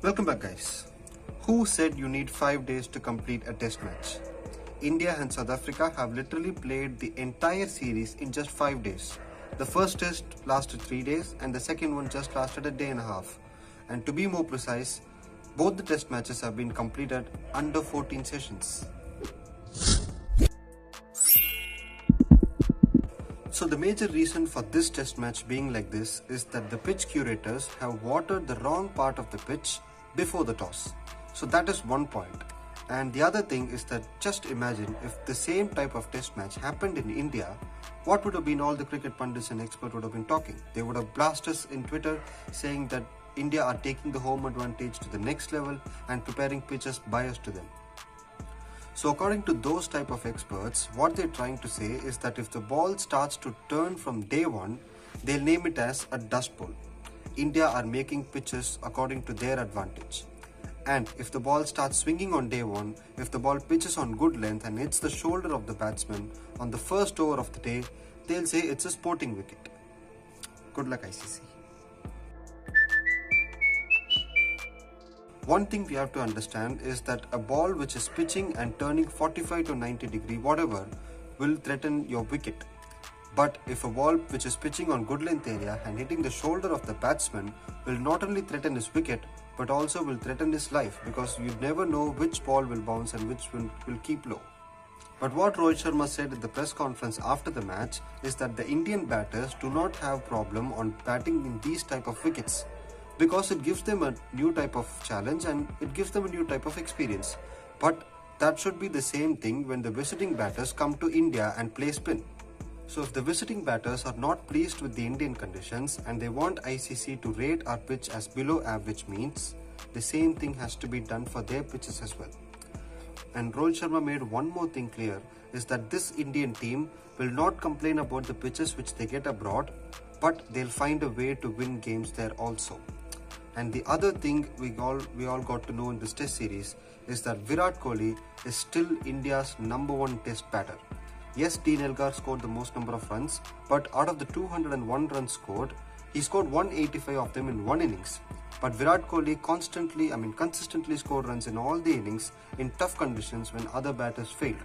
Welcome back, guys. Who said you need 5 days to complete a test match? India and South Africa have literally played the entire series in just 5 days. The first test lasted 3 days and the second one just lasted a day and a half. And to be more precise, both the test matches have been completed under 14 sessions. So the major reason for this test match being like this is that the pitch curators have watered the wrong part of the pitch before the toss. So that is one point. And the other thing is that just imagine if the same type of test match happened in India, what would have been all the cricket pundits and experts would have been talking? They would have blasted us in Twitter saying that India are taking the home advantage to the next level and preparing pitches biased to them. So according to those type of experts, what they're trying to say is that if the ball starts to turn from day one, they'll name it as a dust bowl. India are making pitches according to their advantage. And if the ball starts swinging on day one, if the ball pitches on good length and hits the shoulder of the batsman on the first over of the day, they'll say it's a sporting wicket. Good luck, ICC. One thing we have to understand is that a ball which is pitching and turning 45 to 90 degree whatever will threaten your wicket. But if a ball which is pitching on good length area and hitting the shoulder of the batsman will not only threaten his wicket but also will threaten his life, because you never know which ball will bounce and which will keep low. But what Rohit Sharma said at the press conference after the match is that the Indian batters do not have problem on batting in these type of wickets, because it gives them a new type of challenge and it gives them a new type of experience. But that should be the same thing when the visiting batters come to India and play spin. So if the visiting batters are not pleased with the Indian conditions and they want ICC to rate our pitch as below average means, the same thing has to be done for their pitches as well. And Rohit Sharma made one more thing clear, is that this Indian team will not complain about the pitches which they get abroad, but they'll find a way to win games there also. And the other thing we all got to know in this test series is that Virat Kohli is still India's #1 test batter. Yes, Dean Elgar scored the most number of runs, but out of the 201 runs scored, he scored 185 of them in one innings. But Virat Kohli consistently scored runs in all the innings in tough conditions when other batters failed.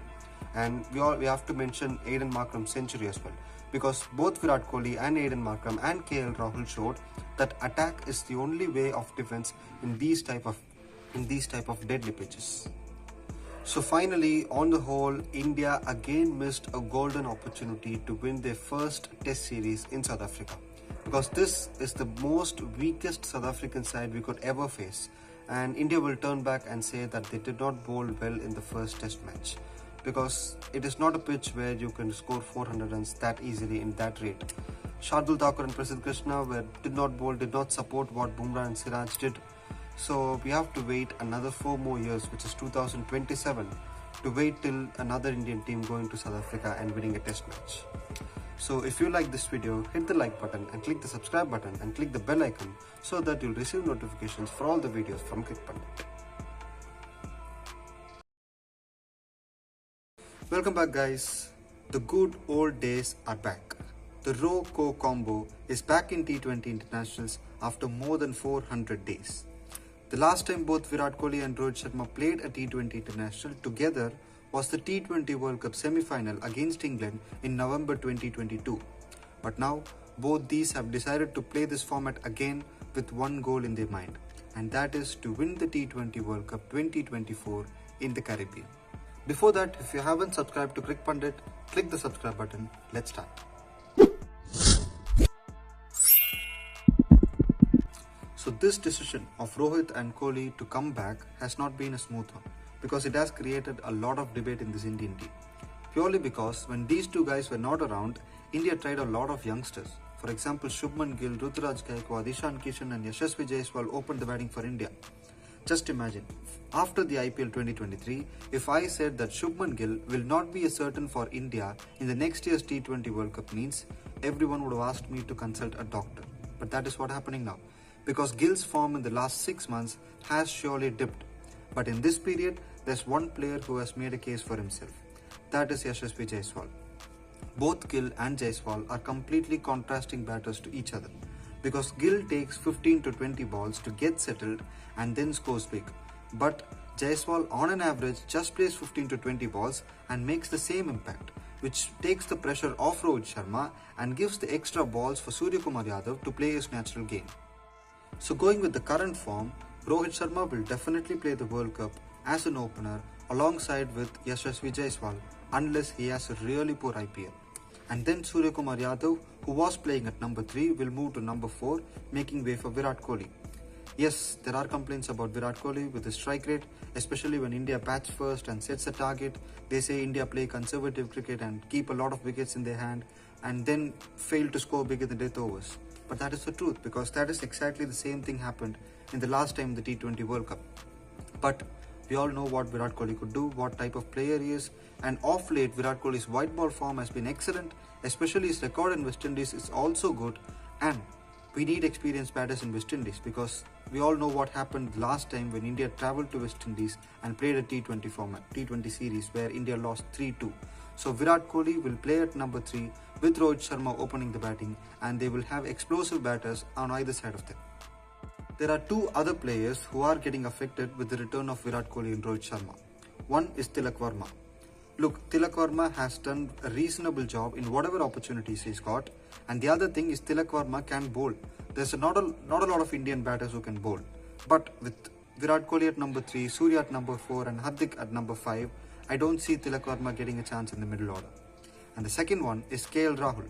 And we have to mention Aiden Markram's century as well, because both Virat Kohli and Aiden Markram and KL Rahul showed that attack is the only way of defense in these type of deadly pitches. So finally, on the whole, India again missed a golden opportunity to win their first test series in South Africa, because this is the most weakest South African side we could ever face, and India will turn back and say that they did not bowl well in the first test match, because it is not a pitch where you can score 400 runs that easily in that rate. Shardul Thakur and Prasidh Krishna did not support what Bumrah and Siraj did. So we have to wait another 4 more years, which is 2027, to wait till another Indian team going to South Africa and winning a test match. So if you like this video, hit the like button and click the subscribe button and click the bell icon so that you'll receive notifications for all the videos from Cricpundit. Welcome back, guys. The good old days are back. The Ro-Co combo is back in T20 internationals after more than 400 days. The last time both Virat Kohli and Rohit Sharma played a T20 international together was the T20 World Cup semi-final against England in November 2022. But now, both these have decided to play this format again with one goal in their mind, and that is to win the T20 World Cup 2024 in the Caribbean. Before that, if you haven't subscribed to Cricpundit, click the subscribe button. Let's start. So this decision of Rohit and Kohli to come back has not been a smooth one, because it has created a lot of debate in this Indian team. Purely because when these two guys were not around, India tried a lot of youngsters. For example, Shubman Gill, Ruturaj Gaikwad, Ishan Kishan and Yashasvi Jaiswal opened the batting for India. Just imagine, after the IPL 2023, if I said that Shubman Gill will not be a certain for India in the next year's T20 World Cup means, everyone would have asked me to consult a doctor. But that is what's happening now, because Gill's form in the last 6 months has surely dipped. But in this period, there's one player who has made a case for himself. That is Yashasvi Jaiswal. Both Gill and Jaiswal are completely contrasting batters to each other. because Gill takes 15 to 20 balls to get settled and then scores big. But Jaiswal on an average just plays 15 to 20 balls and makes the same impact, which takes the pressure off Rohit Sharma and gives the extra balls for Suryakumar Yadav to play his natural game. So going with the current form, Rohit Sharma will definitely play the World Cup as an opener alongside with Yashasvi Jaiswal unless he has a really poor IPL. And then Suryakumar Yadav, who was playing at number 3, will move to number 4, making way for Virat Kohli. Yes, there are complaints about Virat Kohli with his strike rate, especially when India bats first and sets a target. They say India play conservative cricket and keep a lot of wickets in their hand and then fail to score big in the death overs. But that is the truth, because that is exactly the same thing happened in the last time the T20 World Cup. But we all know what Virat Kohli could do, what type of player he is, and of late Virat Kohli's white ball form has been excellent, especially his record in West Indies is also good, and we need experienced batters in West Indies because we all know what happened last time when India travelled to West Indies and played a T20 format, T20 series where India lost 3-2. So Virat Kohli will play at number 3 with Rohit Sharma opening the batting, and they will have explosive batters on either side of them. There are 2 other players who are getting affected with the return of Virat Kohli and Rohit Sharma. One is Tilak Varma. Look, Tilak Varma has done a reasonable job in whatever opportunities he's got, and the other thing is Tilak Varma can bowl. There's not a lot of Indian batters who can bowl. But with Virat Kohli at number 3, Surya at number 4 and Hardik at number 5, I don't see Tilak Varma getting a chance in the middle order. And the second one is KL Rahul.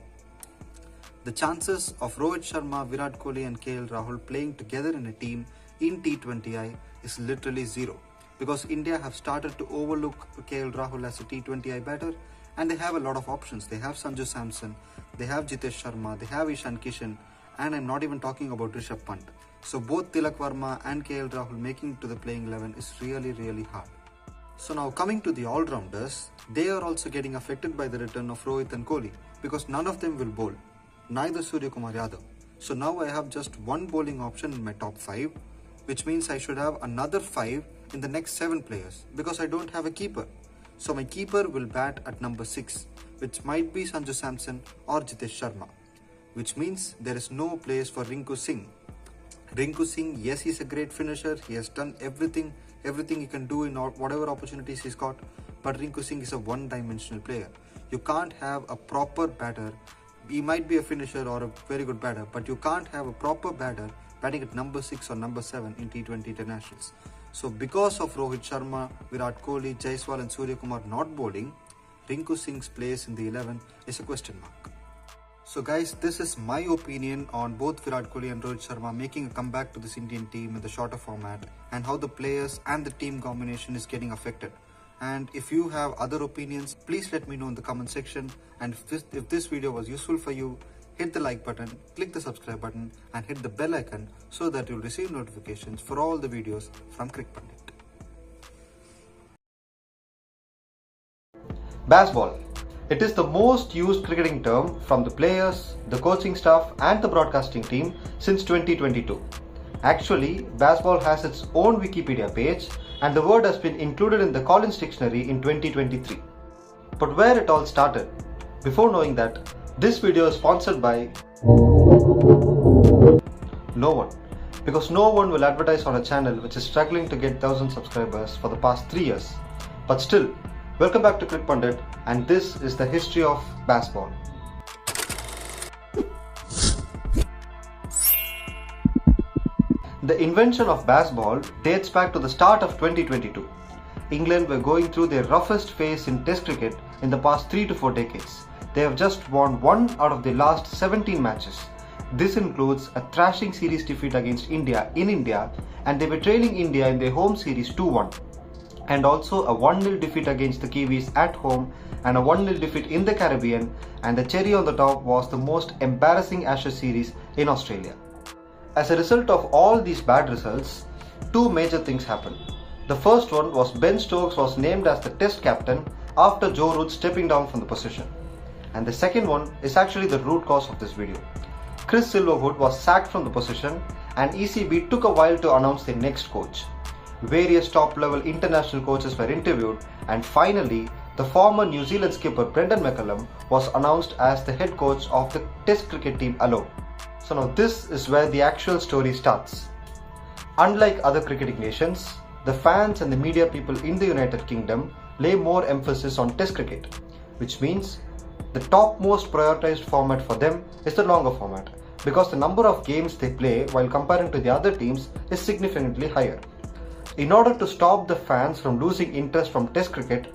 The chances of Rohit Sharma, Virat Kohli and KL Rahul playing together in a team in T20I is literally zero, because India have started to overlook KL Rahul as a T20I batter, and they have a lot of options. They have Sanju Samson, they have Jitesh Sharma, they have Ishan Kishan, and I'm not even talking about Rishabh Pant. So both Tilak Varma and KL Rahul making it to the playing 11 is really hard. So now coming to the all-rounders, they are also getting affected by the return of Rohit and Kohli, because none of them will bowl, neither Suryakumar Yadav. So now I have just one bowling option in my top 5, which means I should have another 5 in the next 7 players, because I don't have a keeper. So my keeper will bat at number 6, which might be Sanju Samson or Jitesh Sharma, which means there is no place for Rinku Singh. Rinku Singh, yes, he's a great finisher. He has done everything he can do in whatever opportunities he's got. But Rinku Singh is a one-dimensional player. You can't have a proper batter. He might be a finisher or a very good batter, but you can't have a proper batter batting at number 6 or number 7 in T20 internationals. So because of Rohit Sharma, Virat Kohli, Jaiswal and Suryakumar not bowling, Rinku Singh's place in the 11 is a question mark. So guys, this is my opinion on both Virat Kohli and Rohit Sharma making a comeback to this Indian team in the shorter format, and how the players and the team combination is getting affected. And if you have other opinions, please let me know in the comment section. And if this video was useful for you, hit the like button, click the subscribe button and hit the bell icon so that you'll receive notifications for all the videos from Cricpundit. Baseball. It is the most used cricketing term from the players, the coaching staff and the broadcasting team since 2022. Actually, baseball has its own Wikipedia page and the word has been included in the Collins Dictionary in 2023. But where it all started? Before knowing that, this video is sponsored by no one, because no one will advertise on a channel which is struggling to get 1,000 subscribers for the past 3 years. But still, welcome back to Cricpundit, and this is the history of baseball. The invention of baseball dates back to the start of 2022. England were going through their roughest phase in Test cricket in the past 3 to 4 decades. They have just won 1 out of their last 17 matches. This includes a thrashing series defeat against India in India, and they were trailing India in their home series 2-1. And also a 1-0 defeat against the Kiwis at home and a 1-0 defeat in the Caribbean, and the cherry on the top was the most embarrassing Ashes series in Australia. As a result of all these bad results, 2 major things happened. The first one was Ben Stokes was named as the Test captain after Joe Root stepping down from the position. And the second one is actually the root cause of this video. Chris Silverwood was sacked from the position and ECB took a while to announce their next coach. Various top-level international coaches were interviewed, and finally, the former New Zealand skipper Brendan McCullum was announced as the head coach of the Test cricket team alone. So now this is where the actual story starts. Unlike other cricketing nations, the fans and the media people in the United Kingdom lay more emphasis on Test cricket, which means the topmost prioritized format for them is the longer format, because the number of games they play while comparing to the other teams is significantly higher. In order to stop the fans from losing interest from Test cricket,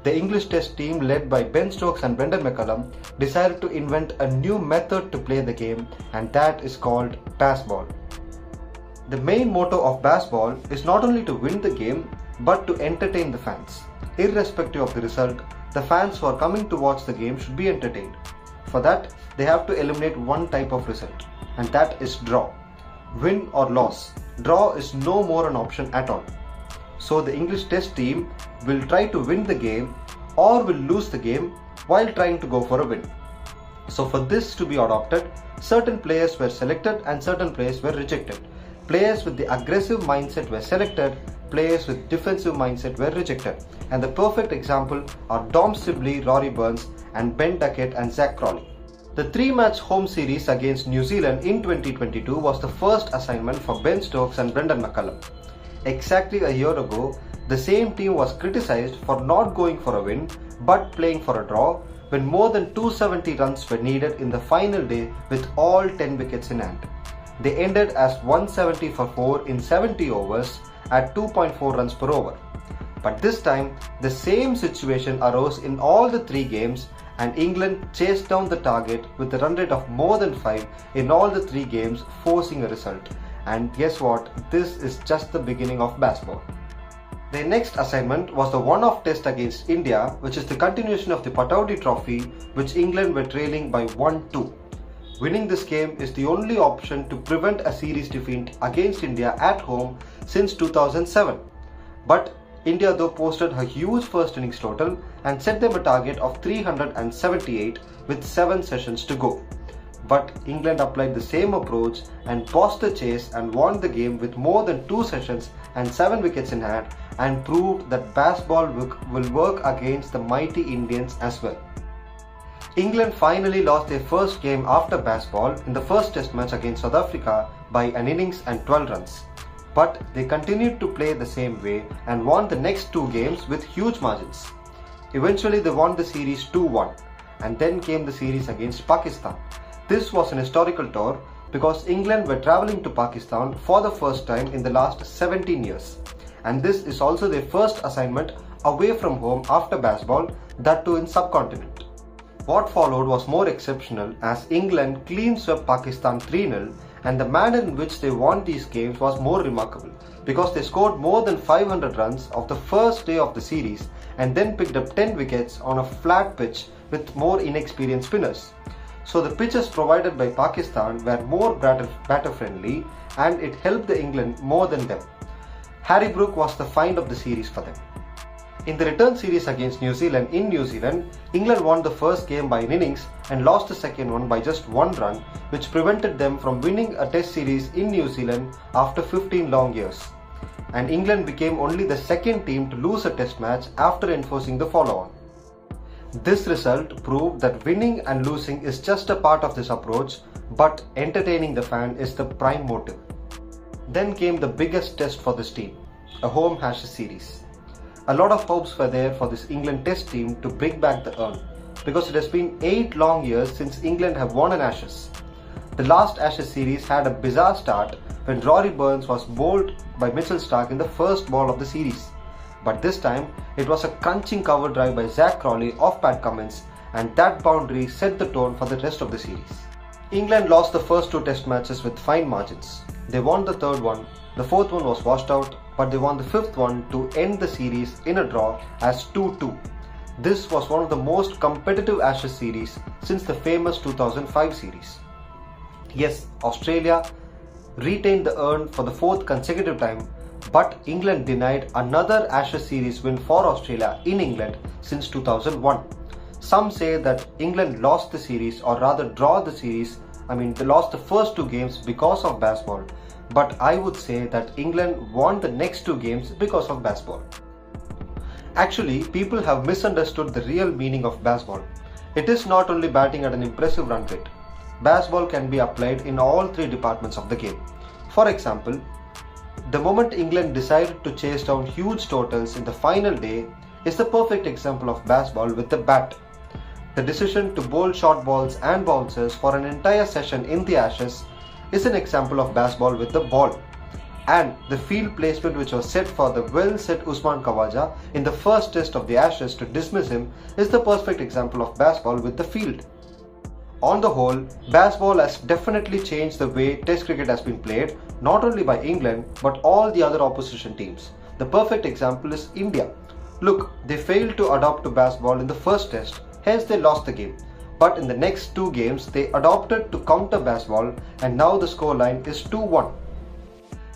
the English Test team led by Ben Stokes and Brendan McCullum decided to invent a new method to play the game, and that is called baseball. The main motto of baseball is not only to win the game but to entertain the fans. Irrespective of the result, the fans who are coming to watch the game should be entertained. For that, they have to eliminate one type of result, and that is draw. Win or loss, draw is no more an option at all. So the English Test team will try to win the game or will lose the game while trying to go for a win. So for this to be adopted, certain players were selected and certain players were rejected. Players with the aggressive mindset were selected, players with defensive mindset were rejected. And the perfect example are Dom Sibley, Rory Burns and Ben Duckett and Zach Crawley. The 3-match home series against New Zealand in 2022 was the first assignment for Ben Stokes and Brendan McCullum. Exactly a year ago, the same team was criticized for not going for a win but playing for a draw when more than 270 runs were needed in the final day with all 10 wickets in hand. They ended as 170 for 4 in 70 overs at 2.4 runs per over. But this time, the same situation arose in all the 3 games and England chased down the target with a run rate of more than 5 in all the 3 games, forcing a result. And guess what? This is just the beginning of baseball. Their next assignment was the one-off test against India, which is the continuation of the Pataudi Trophy, which England were trailing by 1-2. Winning this game is the only option to prevent a series defeat against India at home since 2007. But India though posted a huge first innings total and set them a target of 378 with 7 sessions to go. But England applied the same approach and bossed the chase and won the game with more than 2 sessions and 7 wickets in hand, and proved that baseball will work against the mighty Indians as well. England finally lost their first game after baseball in the first test match against South Africa by an innings and 12 runs. But they continued to play the same way and won the next 2 games with huge margins. Eventually they won the series 2-1, and then came the series against Pakistan. This was an historical tour because England were travelling to Pakistan for the first time in the last 17 years. And this is also their first assignment away from home after baseball, that too in subcontinent. What followed was more exceptional as England clean swept Pakistan 3-0, and the manner in which they won these games was more remarkable because they scored more than 500 runs of the first day of the series and then picked up 10 wickets on a flat pitch with more inexperienced spinners. So the pitches provided by Pakistan were more batter friendly, and it helped the England more than them. Harry Brook was the find of the series for them. In the return series against New Zealand in New Zealand, England won the first game by an innings and lost the second one by just 1 run, which prevented them from winning a test series in New Zealand after 15 long years. And England became only the second team to lose a test match after enforcing the follow-on. This result proved that winning and losing is just a part of this approach, but entertaining the fan is the prime motive. Then came the biggest test for this team, a home Ashes series. A lot of hopes were there for this England Test team to bring back the urn, because it has been 8 long years since England have won an Ashes. The last Ashes series had a bizarre start when Rory Burns was bowled by Mitchell Starc in the first ball of the series. But this time, it was a crunching cover drive by Zach Crawley off Pat Cummins, and that boundary set the tone for the rest of the series. England lost the first 2 test matches with fine margins. They won the third one, the fourth one was washed out, but they won the fifth one to end the series in a draw as 2-2. This was one of the most competitive Ashes series since the famous 2005 series. Yes, Australia retained the urn for the 4th consecutive time, but England denied another Ashes series win for Australia in England since 2001. Some say that England lost the series, or rather they lost the first 2 games because of baseball, but I would say that England won the next 2 games because of baseball. Actually, people have misunderstood the real meaning of baseball. It is not only batting at an impressive run rate. baseball can be applied in all three departments of the game. For example, the moment England decided to chase down huge totals in the final day is the perfect example of baseball with the bat. The decision to bowl short balls and bouncers for an entire session in the Ashes is an example of baseball with the ball. And the field placement which was set for the well-set Usman Khawaja in the first test of the Ashes to dismiss him is the perfect example of baseball with the field. On the whole, baseball has definitely changed the way Test cricket has been played, not only by England but all the other opposition teams. The perfect example is India. Look, they failed to adapt to baseball in the first test, hence they lost the game. But in the next two games, they adopted to counter baseball and now the scoreline is 2-1.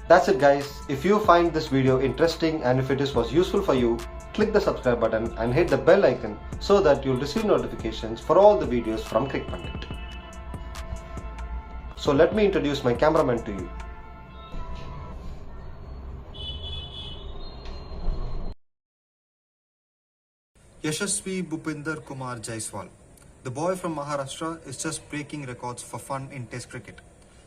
That's it guys. If you find this video interesting and if it was useful for you, click the subscribe button and hit the bell icon so that you'll receive notifications for all the videos from Cricpundit. So let me introduce my cameraman to you. Yashasvi Bhupinder Kumar Jaiswal. The boy from Maharashtra is just breaking records for fun in Test cricket.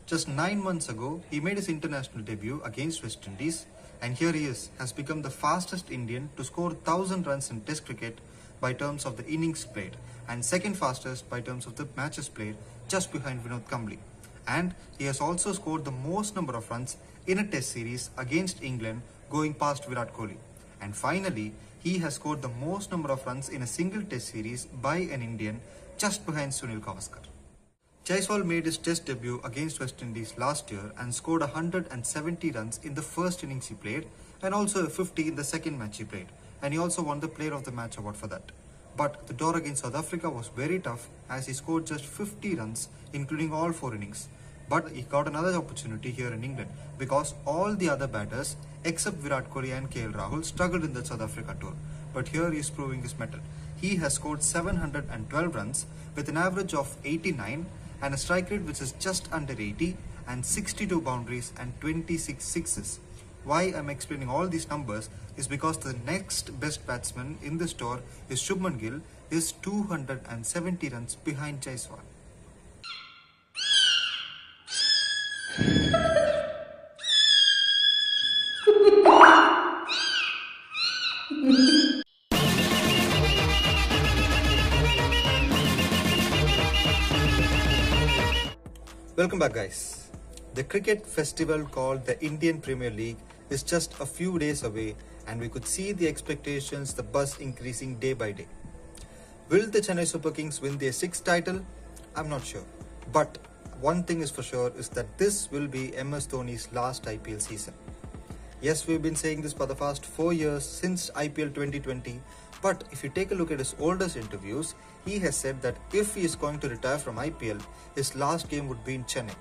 Just 9 months ago, he made his international debut against West Indies, and here he has become the fastest Indian to score 1000 runs in Test cricket by terms of the innings played, and second fastest by terms of the matches played, just behind Vinod Kambli. And he has also scored the most number of runs in a Test series against England, going past Virat Kohli. And finally, he has scored the most number of runs in a single Test series by an Indian, just behind Sunil Gavaskar. Jaiswal made his Test debut against West Indies last year and scored 170 runs in the first innings he played and also a 50 in the second match he played, and he also won the Player of the Match award for that. But the tour against South Africa was very tough as he scored just 50 runs including all 4 innings. But he got another opportunity here in England because all the other batters except Virat Kohli and KL Rahul struggled in the South Africa tour. But here he is proving his mettle. He has scored 712 runs with an average of 89 and a strike rate which is just under 80 and 62 boundaries and 26 sixes. Why I'm explaining all these numbers is because the next best batsman in this tour is Shubman Gill, is 270 runs behind Jaiswal. Welcome back guys. The cricket festival called the Indian Premier League is just a few days away and we could see the expectations, the buzz increasing day by day. Will the Chennai Super Kings win their 6th title? I'm not sure. But one thing is for sure is that this will be MS Dhoni's last IPL season. Yes, we've been saying this for the past 4 years since IPL 2020, but if you take a look at his oldest interviews, he has said that if he is going to retire from IPL, his last game would be in Chennai.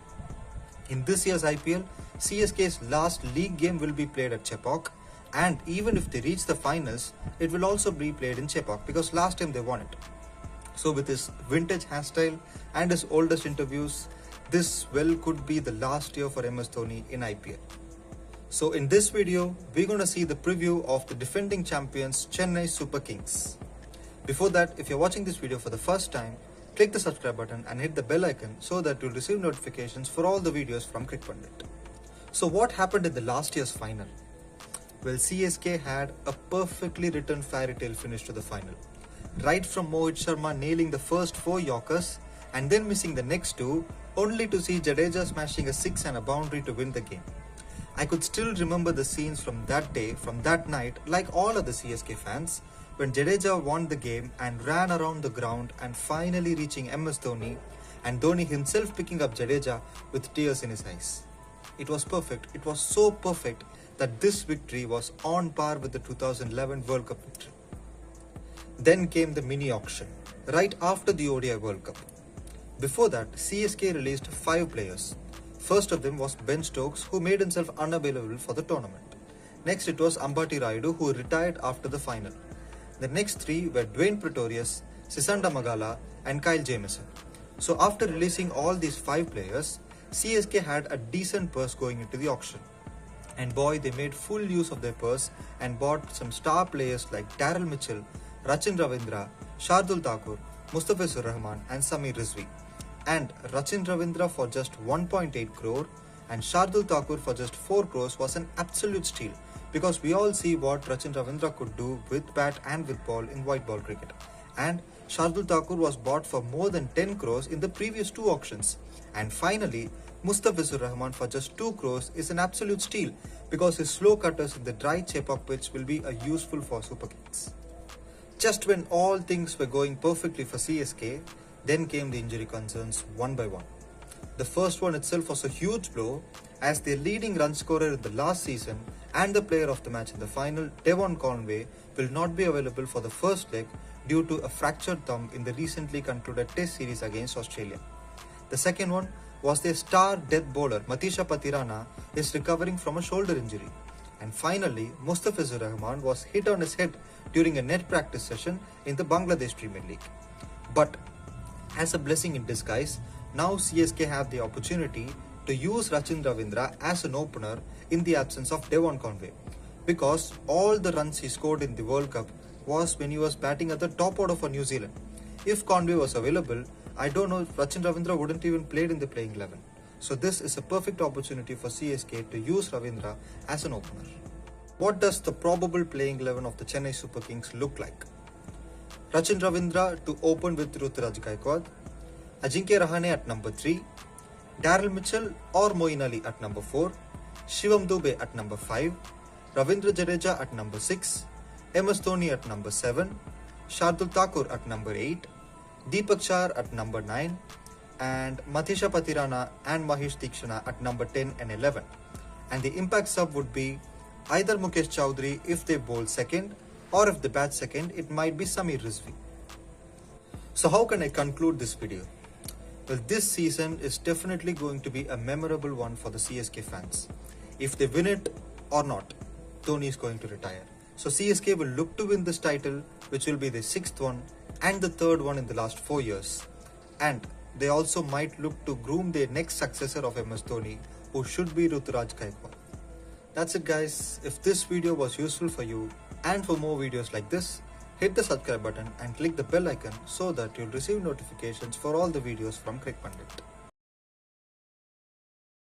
In this year's IPL, CSK's last league game will be played at Chepauk, and even if they reach the finals, it will also be played in Chepauk because last time they won it. So with his vintage hairstyle and his oldest interviews, this well could be the last year for MS Dhoni in IPL. So in this video, we're going to see the preview of the defending champions Chennai Super Kings. Before that, if you're watching this video for the first time, click the subscribe button and hit the bell icon so that you'll receive notifications for all the videos from Cricpundit. So what happened in the last year's final? Well, CSK had a perfectly written fairy tale finish to the final. Right from Mohit Sharma nailing the first 4 Yorkers and then missing the next 2, only to see Jadeja smashing a 6 and a boundary to win the game. I could still remember the scenes from that day, from that night, like all other CSK fans, when Jadeja won the game and ran around the ground and finally reaching MS Dhoni, and Dhoni himself picking up Jadeja with tears in his eyes. It was perfect. It was so perfect that this victory was on par with the 2011 World Cup victory. Then came the mini auction, right after the ODI World Cup. Before that, CSK released 5 players. First of them was Ben Stokes, who made himself unavailable for the tournament. Next it was Ambati Rayudu, who retired after the final. The next 3 were Dwayne Pretorius, Sisanda Magala and Kyle Jamieson. So after releasing all these 5 players, CSK had a decent purse going into the auction. And boy, they made full use of their purse and bought some star players like Daryl Mitchell, Rachin Ravindra, Shardul Thakur, Mustafizur Rahman and Samir Rizvi. and Rachin Ravindra for just 1.8 crore and Shardul Thakur for just 4 crores was an absolute steal, because we all see what Rachin Ravindra could do with bat and with ball in white ball cricket. And Shardul Thakur was bought for more than 10 crores in the previous two auctions. And finally, Mustafizur Rahman for just 2 crores is an absolute steal, because his slow cutters in the dry Chepauk pitch will be useful for Super Kings. Just when all things were going perfectly for CSK, then came the injury concerns one by one. The first one itself was a huge blow, as their leading run scorer in the last season and the player of the match in the final, Devon Conway, will not be available for the first leg due to a fractured thumb in the recently concluded Test series against Australia. The second one was their star death bowler Matisha Patirana is recovering from a shoulder injury. And finally, Mustafizur Rahman was hit on his head during a net practice session in the Bangladesh Premier League. But as a blessing in disguise, now CSK have the opportunity to use Rachin Ravindra as an opener in the absence of Devon Conway, because all the runs he scored in the World Cup was when he was batting at the top order for New Zealand. If Conway was available, I don't know if Rachin Ravindra wouldn't even played in the playing 11. So this is a perfect opportunity for CSK to use Ravindra as an opener. What does the probable playing 11 of the Chennai Super Kings look like? Rachin Ravindra to open with Ruturaj Gaikwad, Ajinkya Rahane at number 3, Daryl Mitchell or Moeen Ali at number 4, Shivam Dube at number 5, Ravindra Jadeja at number 6, MS Dhoni at number 7, Shardul Thakur at number 8, Deepak Char at number 9, and Matisha Patirana and Mahesh Deekshana at number 10 and 11. And the impact sub would be either Mukesh Chowdhury if they bowl second, or if they bat second, it might be Samir Rizvi. So how can I conclude this video? Well, this season is definitely going to be a memorable one for the CSK fans. If they win it or not, Dhoni is going to retire. So CSK will look to win this title, which will be the 6th one and the 3rd one in the last 4 years. And they also might look to groom their next successor of MS Dhoni, who should be Ruturaj Gaikwad. That's it guys. If this video was useful for you, and for more videos like this, hit the subscribe button and click the bell icon so that you'll receive notifications for all the videos from Cricpundit.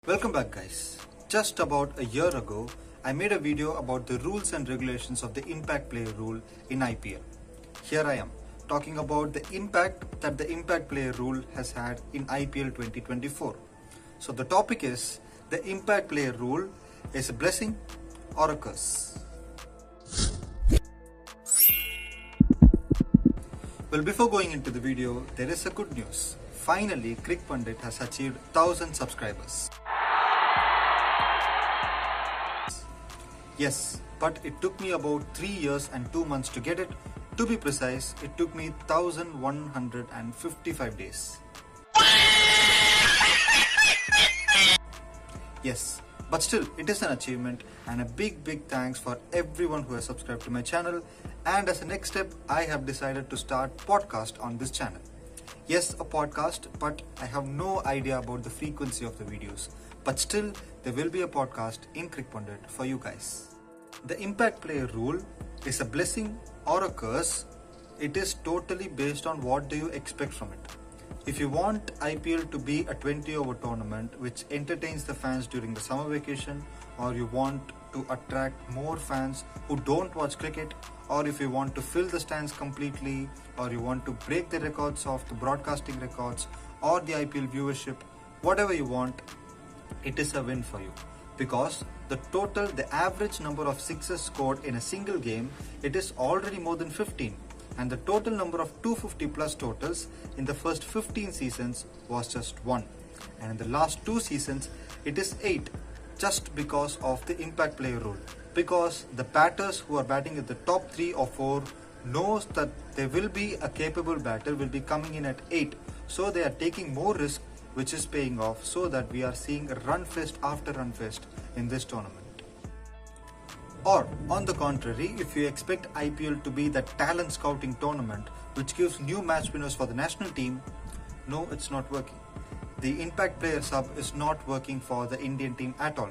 Welcome back guys. Just about a year ago, I made a video about the rules and regulations of the impact player rule in IPL. Here I am, talking about the impact that the impact player rule has had in IPL 2024. So the topic is, the impact player rule is a blessing or a curse? Well, before going into the video, there is a good news. Finally, Cricpundit has achieved 1000 subscribers. Yes, but it took me about 3 years and 2 months to get it. To be precise, it took me 1155 days. Yes, but still, it is an achievement, and a big thanks for everyone who has subscribed to my channel. And as a next step, I have decided to start podcast on this channel. Yes, a podcast, but I have no idea about the frequency of the videos. But still, there will be a podcast in Cricpundit for you guys. The impact player rule is a blessing or a curse. It is totally based on what do you expect from it. If you want IPL to be a 20-over tournament which entertains the fans during the summer vacation, or you want to attract more fans who don't watch cricket, or if you want to fill the stands completely, or you want to break the records of the broadcasting records or the IPL viewership, whatever you want, it is a win for you. Because the average number of sixes scored in a single game, it is already more than 15. And the total number of 250 plus totals in the first 15 seasons was just 1. And in the last 2 seasons, it is 8, just because of the impact player rule. Because the batters who are batting at the top 3 or 4 knows that there will be a capable batter will be coming in at 8. So they are taking more risk, which is paying off, so that we are seeing a run fest after run fest in this tournament. Or, on the contrary, if you expect IPL to be that talent scouting tournament which gives new match winners for the national team, no, it's not working. The impact player sub is not working for the Indian team at all.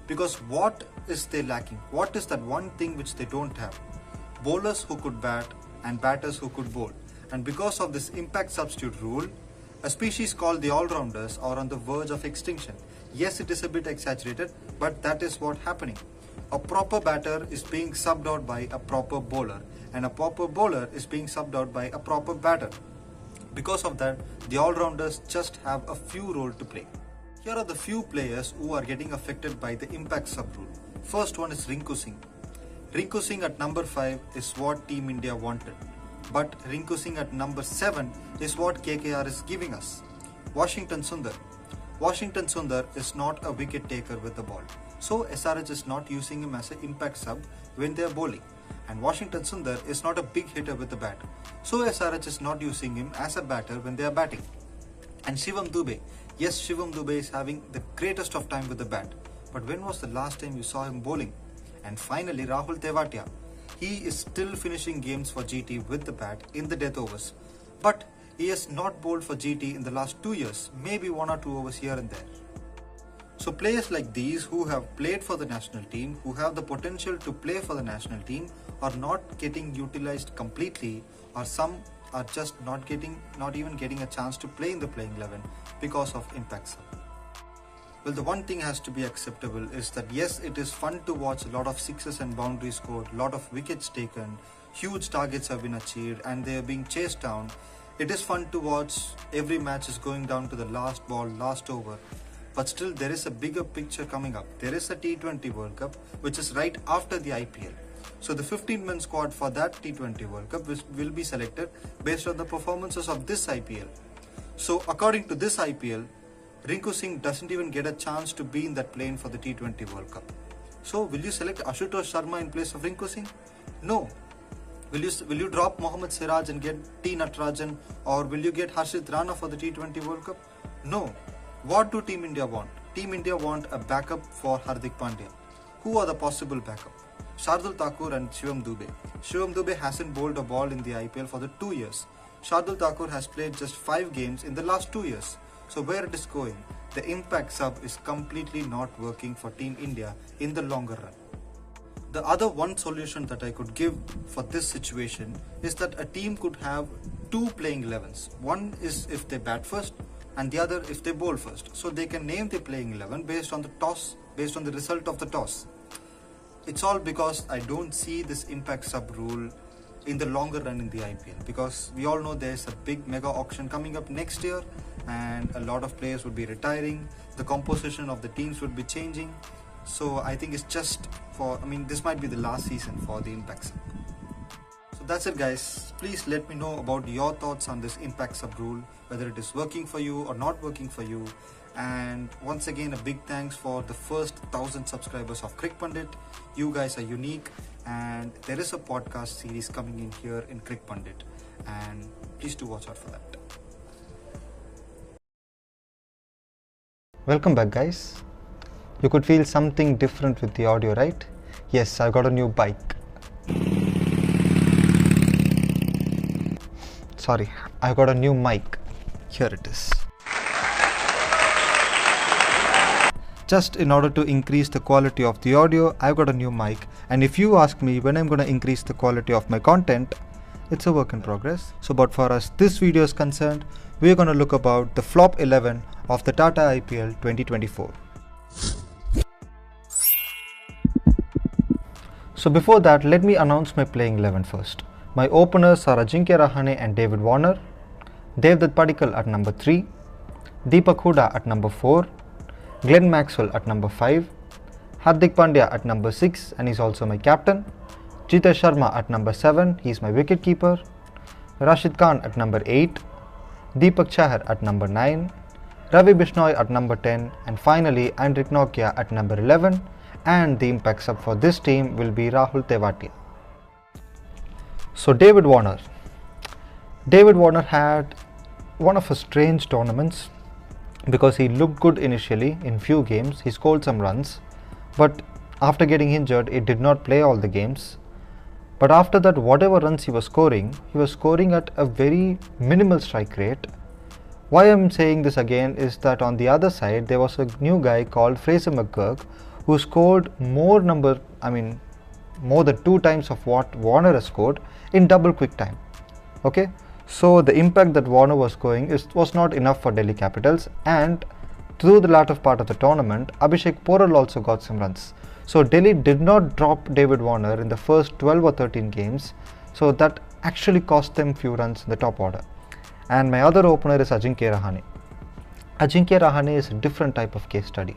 Because what is they lacking? What is that one thing which they don't have? Bowlers who could bat and batters who could bowl. And because of this impact substitute rule, A species called the all-rounders are on the verge of extinction. Yes, it is a bit exaggerated, but that is what's happening. A proper batter is being subbed out by a proper bowler, and a proper bowler is being subbed out by a proper batter. Because of that, the all-rounders just have a few roles to play. Here are the few players who are getting affected by the impact sub rule. First one is Rinku Singh. Rinku Singh at number 5 is what Team India wanted. But Rinku Singh at number 7 is what KKR is giving us. Washington Sundar. Washington Sundar is not a wicket taker with the ball. So SRH is not using him as an impact sub when they are bowling. And Washington Sundar is not a big hitter with the bat. So SRH is not using him as a batter when they are batting. And Shivam Dube. Yes, Shivam Dube is having the greatest of time with the bat. But when was the last time you saw him bowling? And finally, Rahul Tewatia. He is still finishing games for GT with the bat in the death overs. But he has not bowled for GT in the last 2 years, maybe 1 or 2 overs here and there. So players like these who have played for the national team, who have the potential to play for the national team, are not getting utilized completely, or some are just not even getting a chance to play in the playing 11 because of impact sub. Well, the one thing has to be acceptable is that yes, it is fun to watch a lot of sixes and boundaries scored, a lot of wickets taken, huge targets have been achieved and they are being chased down. It is fun to watch every match is going down to the last ball, last over. But still there is a bigger picture coming up. There is a T20 World Cup which is right after the IPL. So the 15-man squad for that T20 World Cup will be selected based on the performances of this IPL. So according to this IPL, Rinku Singh doesn't even get a chance to be in that plane for the T20 World Cup. So will you select Ashutosh Sharma in place of Rinku Singh? No. Will you drop Mohammad Siraj and get T Natarajan, or will you get Harshit Rana for the T20 World Cup? No. What do Team India want? Team India want a backup for Hardik Pandya. Who are the possible backup? Shardul Thakur and Shivam Dube. Shivam Dube hasn't bowled a ball in the IPL for the 2 years. Shardul Thakur has played just 5 games in the last 2 years. So where it is going, the impact sub is completely not working for Team India in the longer run. The other one solution that I could give for this situation is that a team could have 2 playing 11s. One is if they bat first and the other if they bowl first. So they can name the playing 11 based on the toss, based on the result of the toss. It's all because I don't see this impact sub rule in the longer run in the IPL, because we all know there's a big mega auction coming up next year and a lot of players would be retiring, the composition of the teams would be changing. So I think it's just this might be the last season for the impact sub. So that's it guys. Please let me know about your thoughts on this impact sub rule, whether it is working for you or not working for you. And once again, a big thanks for the first 1000 subscribers of Cricpundit. You guys are unique, and there is a podcast series coming in here in Cricpundit, and please do watch out for that. Welcome back guys. You could feel something different with the audio, right? Yes, I got a new bike. Sorry, I got a new mic. Here it is. Just in order to increase the quality of the audio, I've got a new mic. And if you ask me when I'm going to increase the quality of my content, it's a work in progress. So but for us, this video is concerned, we're going to look about the flop 11 of the Tata IPL 2024. So before that, let me announce my playing 11 first. My openers are Ajinkya Rahane and David Warner, Devdutt Padikkal at number 3, Deepak Hooda at number 4, Glenn Maxwell at number 5, Hardik Pandya at number 6 and he's also my captain, Jitesh Sharma at number 7, he's my wicketkeeper, Rashid Khan at number 8, Deepak Chahar at number 9, Ravi Bishnoi at number 10 and finally Andrik Nokia at number 11, and the impact sub for this team will be Rahul Tewatia. So David Warner had one of his strange tournaments because he looked good initially in few games, he scored some runs, but after getting injured he did not play all the games. But after that, whatever runs he was scoring at a very minimal strike rate. Why I'm saying this again is that on the other side there was a new guy called Fraser McGurk who scored more than 2 times of what Warner has scored in double quick time. Okay, So the impact that Warner was going was not enough for Delhi Capitals, and through the latter part of the tournament, Abhishek Porel also got some runs. So Delhi did not drop David Warner in the first 12 or 13 games, so that actually cost them few runs in the top order. And my other opener is Ajinkya Rahane. Ajinkya Rahane is a different type of case study,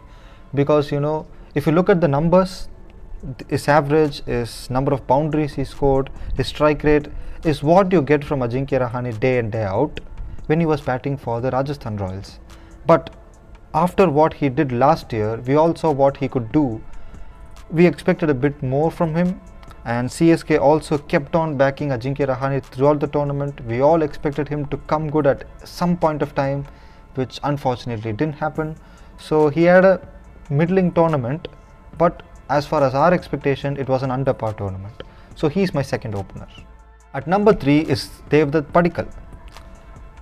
because if you look at the numbers, his average, his number of boundaries he scored, his strike rate is what you get from Ajinkya Rahane day in day out when he was batting for the Rajasthan Royals. But after what he did last year, we all saw what he could do. We expected a bit more from him, and CSK also kept on backing Ajinkya Rahane throughout the tournament. We all expected him to come good at some point of time, which unfortunately didn't happen. So he had a middling tournament, but as far as our expectation, it was an under par tournament. So he's my second opener. At number 3 is Devdutt Padikkal.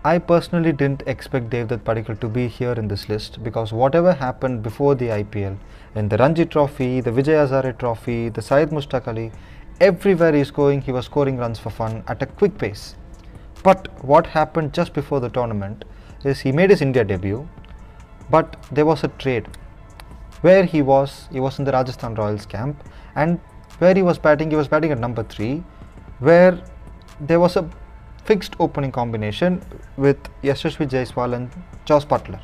I personally didn't expect Devdutt Padikkal to be here in this list, because whatever happened before the IPL, in the Ranji Trophy, the Vijay Hazare Trophy, the Syed Mushtaq Ali, everywhere he was scoring runs for fun at a quick pace. But what happened just before the tournament is he made his India debut, but there was a trade where he was in the Rajasthan Royals camp, and where he was batting at number 3, where there was a fixed opening combination with Yashasvi Jaiswal and Joss Butler,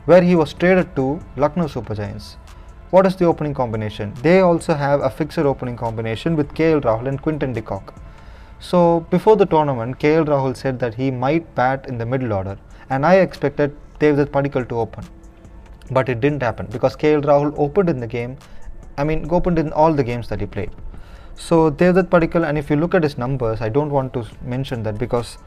where he was traded to Lucknow Super Giants. What is the opening combination? They also have a fixed opening combination with KL Rahul and Quinton de Kock. So before the tournament, KL Rahul said that he might bat in the middle order, and I expected Devdutt Padikkal to open. But it didn't happen, because KL Rahul opened in all the games that he played. So Devdutt Padikkal, and if you look at his numbers, I don't want to mention that because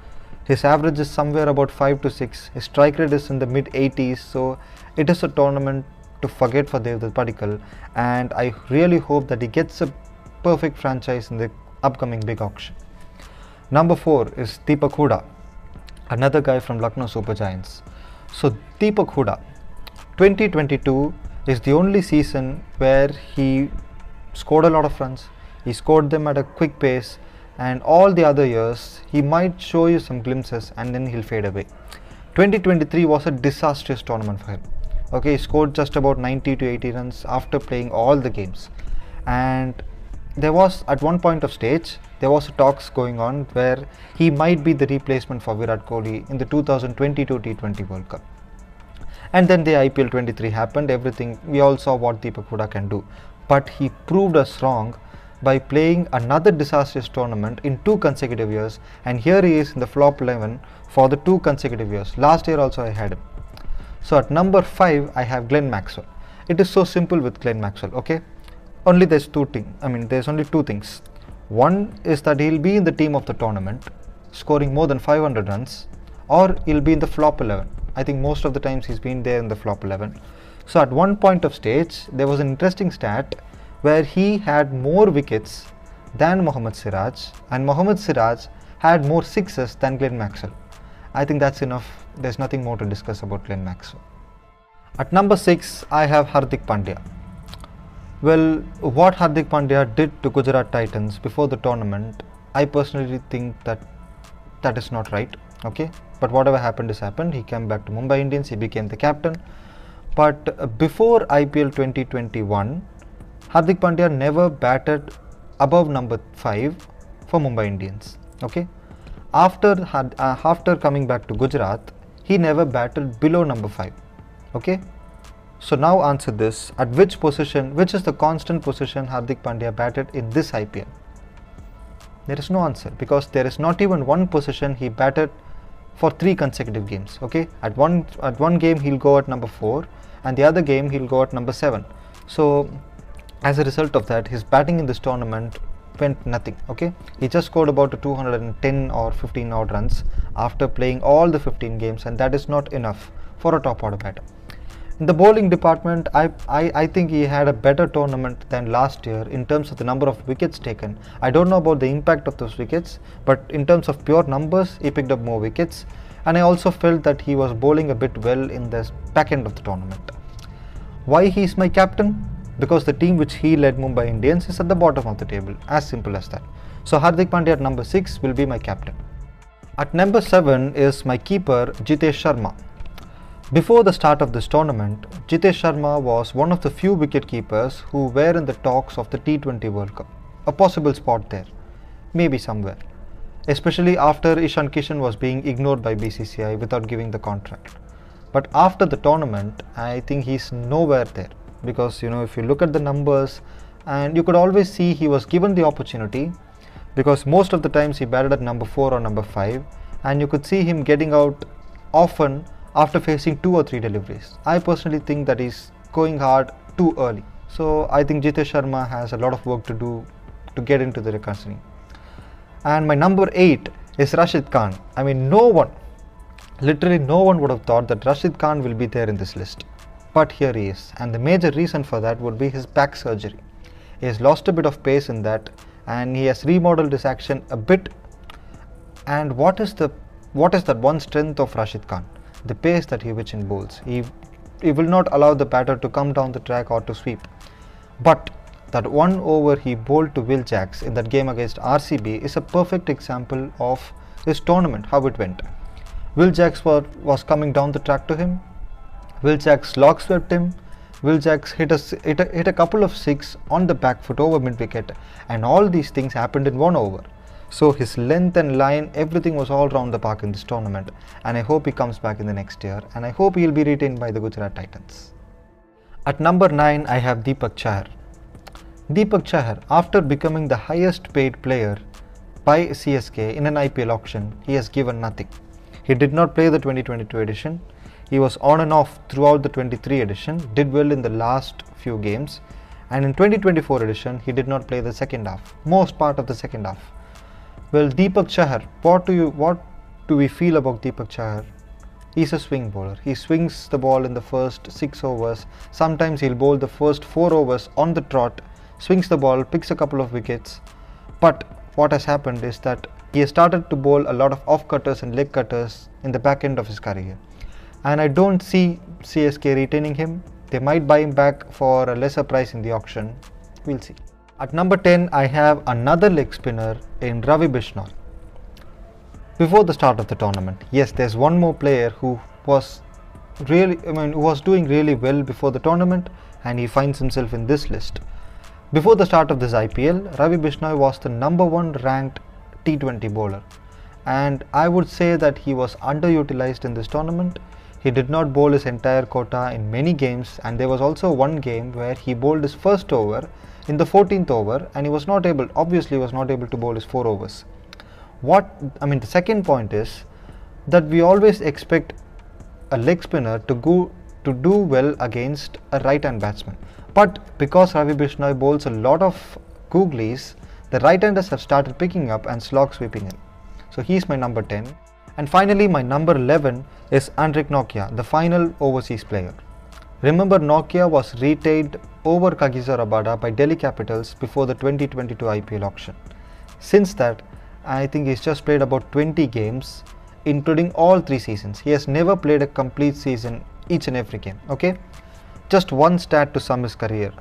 his average is somewhere about 5 to 6. His strike rate is in the mid 80s. So it is a tournament to forget for Devdutt Padikkal, and I really hope that he gets a perfect franchise in the upcoming big auction. Number 4 is Deepak Hooda, another guy from Lucknow Super Giants. So Deepak Hooda, 2022 is the only season where he scored a lot of runs. He scored them at a quick pace, and all the other years he might show you some glimpses and then he'll fade away. 2023 was a disastrous tournament for him. Okay, he scored just about 90 to 80 runs after playing all the games, and there was at one point of stage there was talks going on where he might be the replacement for Virat Kohli in the 2022 T20 World Cup. And then the IPL 23 happened, everything, we all saw what Deepak Hooda can do, but he proved us wrong by playing another disastrous tournament in 2 consecutive years, and here he is in the flop 11 for the 2 consecutive years. Last year also I had him. So at number 5 I have Glenn Maxwell. It is so simple with Glenn Maxwell, okay? There's only two things. One is that he'll be in the team of the tournament, scoring more than 500 runs, or he'll be in the flop 11. I think most of the times he's been there in the flop 11. So at one point of stage, there was an interesting stat where he had more wickets than Mohammad Siraj, and Mohammad Siraj had more sixes than Glenn Maxwell. I think that's enough. There's nothing more to discuss about Glenn Maxwell. At number 6, I have Hardik Pandya. Well, what Hardik Pandya did to Gujarat Titans before the tournament, I personally think that is not right. Okay, but whatever happened is happened. He came back to Mumbai Indians, he became the captain. But before IPL 2021, Hardik Pandya never batted above number 5 for Mumbai Indians. Okay, after coming back to Gujarat, he never batted below number 5. Okay, so now answer this: at which is the constant position Hardik Pandya batted in this IPL? There is no answer, because there is not even one position he batted for 3 consecutive games. Okay, at one game he'll go at number 4, and the other game he'll go at number 7. So as a result of that, his batting in this tournament went nothing. Okay, he just scored about 210 or 15 odd runs after playing all the 15 games, and that is not enough for a top order batter. In the bowling department, I think he had a better tournament than last year in terms of the number of wickets taken. I don't know about the impact of those wickets, but in terms of pure numbers, he picked up more wickets, and I also felt that he was bowling a bit well in the back end of the tournament. Why he is my captain? Because the team which he led, Mumbai Indians, is at the bottom of the table. As simple as that. So Hardik Pandya at number 6 will be my captain. At number 7 is my keeper Jitesh Sharma. Before the start of this tournament, Jitesh Sharma was one of the few wicket keepers who were in the talks of the T20 World Cup. A possible spot there, maybe somewhere. Especially after Ishan Kishan was being ignored by BCCI without giving the contract. But after the tournament, I think he's nowhere there. Because if you look at the numbers, and you could always see he was given the opportunity, because most of the times he batted at number 4 or number 5, and you could see him getting out often after facing 2 or 3 deliveries. I personally think that he's going hard too early. So I think Jitesh Sharma has a lot of work to do to get into the reckoning. And my number 8 is Rashid Khan. I mean, literally no one would have thought that Rashid Khan will be there in this list. But here he is, and the major reason for that would be his back surgery. He has lost a bit of pace in that, and he has remodeled his action a bit. And what is that one strength of Rashid Khan? The pace that he which in bowls. He will not allow the batter to come down the track or to sweep. But that one over he bowled to Will Jacks in that game against RCB is a perfect example of his tournament, how it went. Will Jacks was coming down the track to him. Will Jacks log swept him. Will Jacks hit a couple of 6 on the back foot over mid wicket, and all these things happened in 1 over. So his length and line, everything was all round the park in this tournament, and I hope he comes back in the next year, and I hope he'll be retained by the Gujarat Titans. At number 9, I have Deepak Chahar. Deepak Chahar, after becoming the highest paid player by CSK in an IPL auction, he has given nothing. He did not play the 2022 edition. He was on and off throughout the 23 edition, did well in the last few games, and in 2024 edition, he did not play the second half, most part of the second half. Well, Deepak Chahar, what do we feel about Deepak Chahar? He's a swing bowler. He swings the ball in the first 6 overs. Sometimes he'll bowl the first 4 overs on the trot, swings the ball, picks a couple of wickets. But what has happened is that he has started to bowl a lot of off-cutters and leg cutters in the back end of his career. And I don't see CSK retaining him. They might buy him back for a lesser price in the auction. We'll see. At number 10, I have another leg spinner in Ravi Bishnoi. Before the start of the tournament, yes, there's one more player who was doing really well before the tournament, and he finds himself in this list. Before the start of this IPL, Ravi Bishnoi was the number 1 ranked T20 bowler, and I would say that he was underutilized in this tournament. He did not bowl his entire quota in many games, and there was also one game where he bowled his first over in the 14th over, and he was not able to bowl his 4 overs. The second point is that we always expect a leg spinner to do well against a right-hand batsman. But because Ravi Bishnoi bowls a lot of googlies, the right-handers have started picking up and slog sweeping him. So he's my number 10. And finally, my number 11 is Anrich Nokia, the final overseas player. Remember, Nokia was retained over Kagiso Rabada by Delhi Capitals before the 2022 IPL auction. Since that, I think he's just played about 20 games, including all 3 seasons. He has never played a complete season each and every game. Okay? Just one stat to sum his career,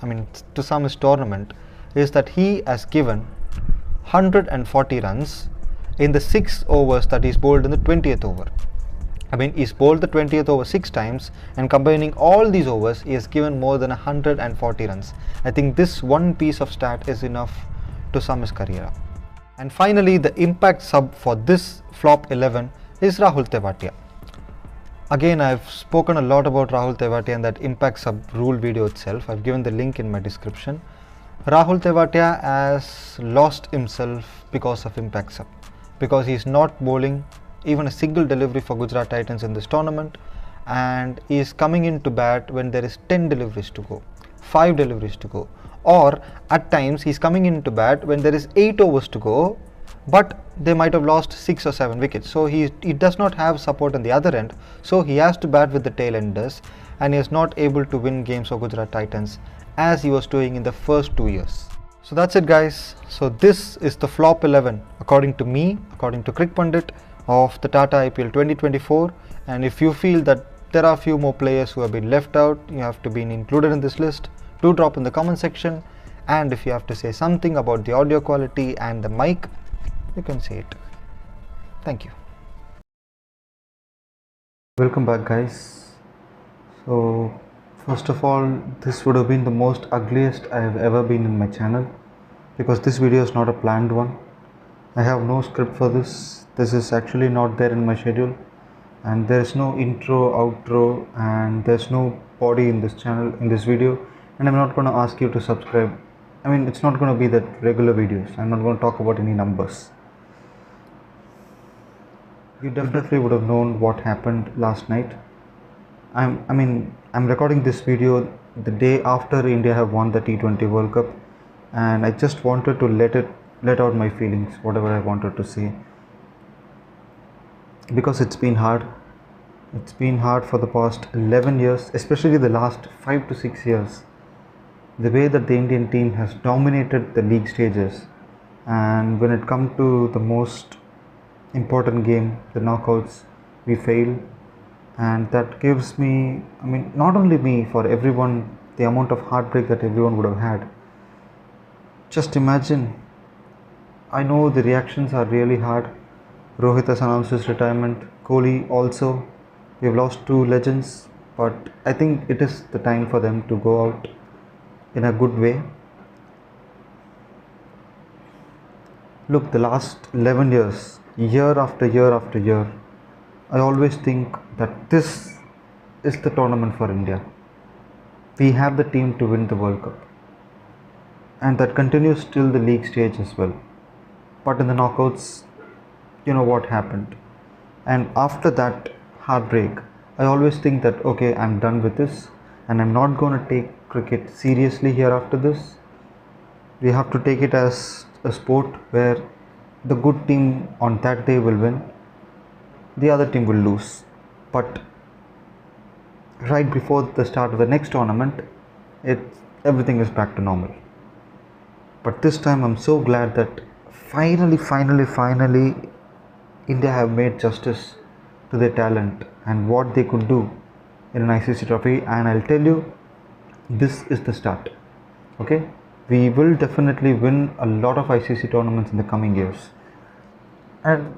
to sum his tournament, is that he has given 140 runs in the 6 overs that he's bowled in the 20th over. He's bowled the 20th over 6 times, and combining all these overs, he has given more than 140 runs. I think this one piece of stat is enough to sum his career up. And finally, the impact sub for this flop 11 is Rahul Tewatia. Again, I've spoken a lot about Rahul Tewatia and that impact sub rule video itself. I've given the link in my description. Rahul Tewatia has lost himself because of impact sub, because he's not bowling even a single delivery for Gujarat Titans in this tournament, and he is coming into bat when there is 10 deliveries to go, 5 deliveries to go, or at times he's coming into bat when there is 8 overs to go, but they might have lost 6 or 7 wickets. So he does not have support on the other end, so he has to bat with the tail enders, and he is not able to win games for Gujarat Titans as he was doing in the first 2 years. So that's it, guys. So this is the flop 11 according to me, according to Cricpundit, of the Tata IPL 2024. And if you feel that there are a few more players who have been left out, you have to be included in this list, do drop in the comment section. And if you have to say something about the audio quality and the mic, you can say it. Thank you. Welcome back, guys. So, first of all, this would have been the most ugliest I have ever been in my channel, because this video is not a planned one. I have no script for this. This is actually not there in my schedule, and there is no intro, outro, and there's no body in this channel, in this video, and I'm not going to ask you to subscribe. I mean, it's not going to be that regular videos. I'm not going to talk about any numbers. You definitely would have known what happened last night. I'm recording this video the day after India have won the T20 World Cup, and I just wanted to let out my feelings, whatever I wanted to say, because it's been hard. It's been hard for the past 11 years, especially the last 5 to 6 years. The way that the Indian team has dominated the league stages, and when it comes to the most important game, the knockouts, we fail. And that gives me, not only me, for everyone, the amount of heartbreak that everyone would have had. Just imagine, I know the reactions are really hard. Rohit has announced his retirement, Kohli also. We've lost two legends, but I think it is the time for them to go out in a good way. Look, the last 11 years, year after year after year, I always think that this is the tournament for India. We have the team to win the World Cup, and that continues till the league stage as well. But in the knockouts, you know what happened. And after that heartbreak, I always think that okay, I'm done with this, and I'm not going to take cricket seriously here after this. We have to take it as a sport where the good team on that day will win, the other team will lose. But right before the start of the next tournament, everything is back to normal. But this time I'm so glad that finally India have made justice to their talent and what they could do in an ICC trophy. And I'll tell you, this is the start. Okay, we will definitely win a lot of ICC tournaments in the coming years. And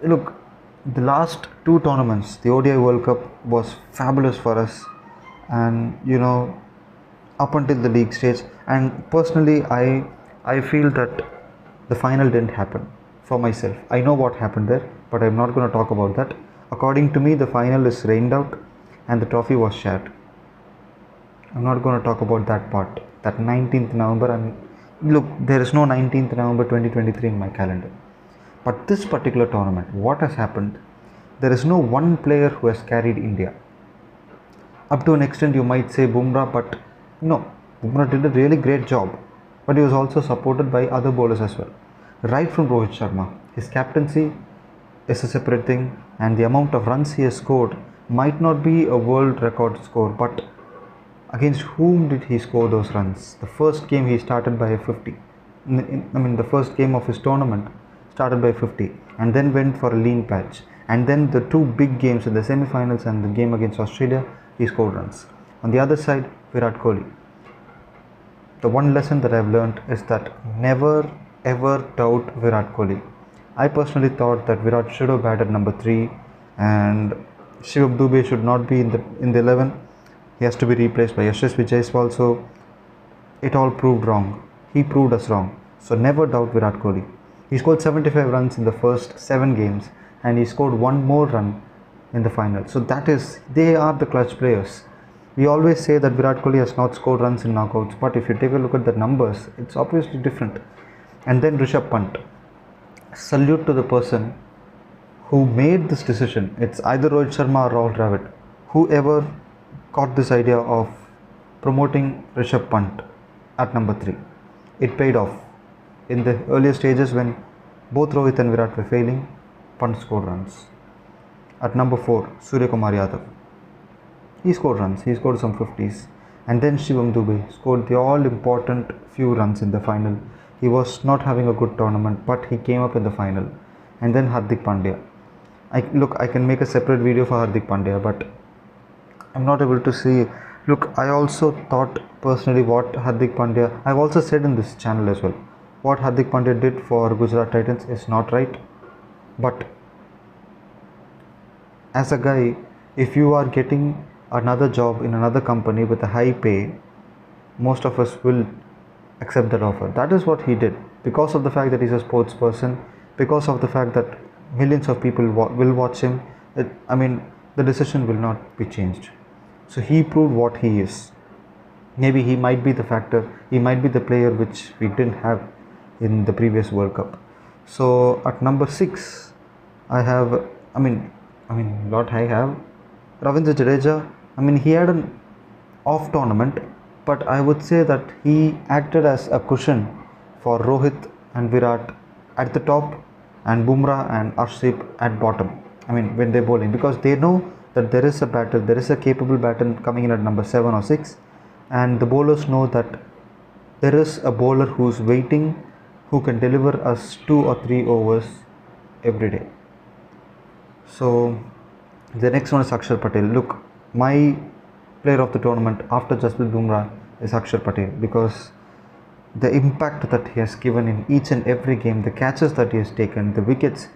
look, the last two tournaments, the ODI World Cup was fabulous for us, and up until the league stage. And personally, I feel that the final didn't happen for myself. I know what happened there, but I'm not going to talk about that. According to me, the final is rained out and the trophy was shared. I'm not going to talk about that part, that 19th November. And look, there is no 19th November 2023 in my calendar. But this particular tournament, what has happened, there is no one player who has carried India. Up to an extent, you might say Bumrah, but no, Bumrah did a really great job. But he was also supported by other bowlers as well. Right from Rohit Sharma, his captaincy is a separate thing, and the amount of runs he has scored might not be a world record score, but against whom did he score those runs? The first game he started by a 50. The first game of his tournament started by 50 and then went for a lean patch. And then the two big games in the semi-finals and the game against Australia, he scored runs. On the other side, Virat Kohli. The one lesson that I've learned is that never ever doubt Virat Kohli. I personally thought that Virat should have batted number 3 and Shivam Dube should not be in the 11. He has to be replaced by Yashasvi Jaiswal. So it all proved wrong. He proved us wrong. So never doubt Virat Kohli. He scored 75 runs in the first 7 games and he scored one more run in the final. So they are the clutch players. We always say that Virat Kohli has not scored runs in knockouts, but if you take a look at the numbers, it's obviously different. And then Rishabh Pant. Salute to the person who made this decision. It's either Rohit Sharma or Rahul Dravid. Whoever got this idea of promoting Rishabh Pant at number 3. It paid off. In the earlier stages when both Rohit and Virat were failing, Pant scored runs. At number 4, Surya Kumar Yadav. He scored runs. He scored some 50s. And then Shivam Dube scored the all-important few runs in the final. He was not having a good tournament, but he came up in the final. And then Hardik Pandya. I can make a separate video for Hardik Pandya, but I'm not able to see. Look, I also thought personally what Hardik Pandya, I've also said in this channel as well, what Hardik Pandya did for Gujarat Titans is not right. But as a guy, if you are getting another job in another company with a high pay, most of us will accept that offer. That is what he did, because of the fact that he's a sports person, because of the fact that millions of people will watch him. I mean, the decision will not be changed. So he proved what he is. Maybe he might be the factor, he might be the player which we didn't have in the previous World Cup. So at number 6, I have, what I have, Ravindra Jadeja. I mean, he had an off tournament, but I would say that he acted as a cushion for Rohit and Virat at the top, and Bumrah and Arshdeep at bottom. I mean, when they're bowling, because they know that there is a capable batter coming in at number 7 or 6, and the bowlers know that there is a bowler who's waiting, who can deliver us 2 or 3 overs every day. So the next one is Akshar Patel. Look, my player of the tournament after Jasprit Bumrah is Akshar Patel, because the impact that he has given in each and every game, the catches that he has taken, the wickets,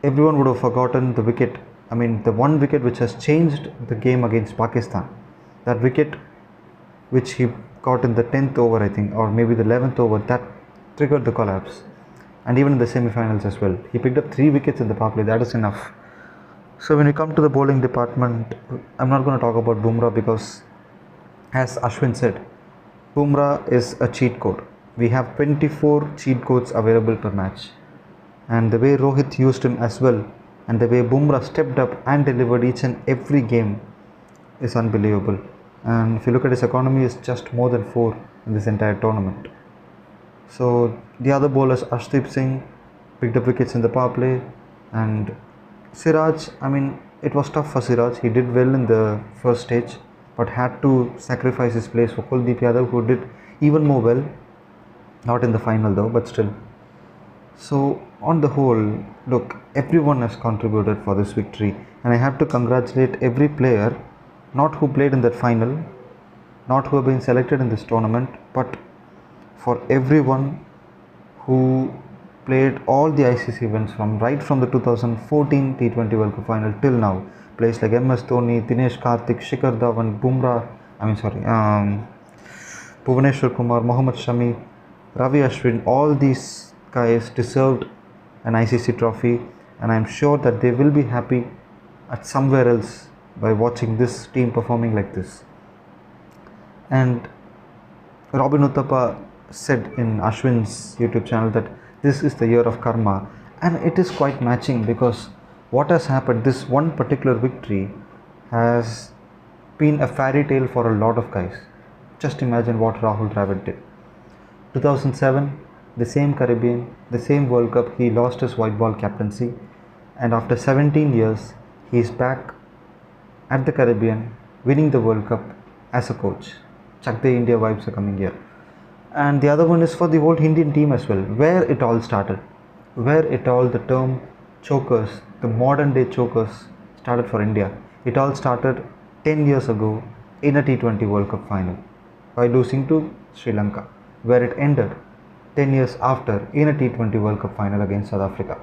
everyone would have forgotten the wicket. I mean, the one wicket which has changed the game against Pakistan, that wicket which he got in the 10th over, I think, or maybe the 11th over, that triggered the collapse. And even in the semi-finals as well, he picked up 3 wickets in the power play. That is enough. So when you come to the bowling department, I'm not going to talk about Bumrah, because as Ashwin said, Bumrah is a cheat code. We have 24 cheat codes available per match, and the way Rohit used him as well, and the way Bumrah stepped up and delivered each and every game is unbelievable. And if you look at his economy, is just more than 4 in this entire tournament. So the other bowlers, Arshdeep Singh picked up wickets in the power play, and Siraj, I mean, it was tough for Siraj. He did well in the first stage, but had to sacrifice his place for Kuldeep Yadav, who did even more well. Not in the final though, but still. So on the whole, look, everyone has contributed for this victory, and I have to congratulate every player, not who played in that final, not who have been selected in this tournament, but for everyone who played all the ICC events right from the 2014 T20 World Cup final till now. Players like MS Dhoni, Dinesh Karthik, Shikhar Dhawan, Bhuvaneshwar Kumar, Mohammad Shami, Ravi Ashwin, all these guys deserved an ICC trophy, and I am sure that they will be happy at somewhere else by watching this team performing like this. And Robin Uthappa said in Ashwin's YouTube channel that this is the year of karma, and it is quite matching, because what has happened, this one particular victory has been a fairy tale for a lot of guys. Just imagine what Rahul Dravid did. 2007, the same Caribbean, the same World Cup, he lost his white ball captaincy, and after 17 years, he is back at the Caribbean, winning the World Cup as a coach. Chak De India vibes are coming here. And the other one is for the whole Indian team as well, where it all started, the term chokers, the modern day chokers started for India. It all started 10 years ago in a T20 World Cup final by losing to Sri Lanka, where it ended 10 years after in a T20 World Cup final against South Africa.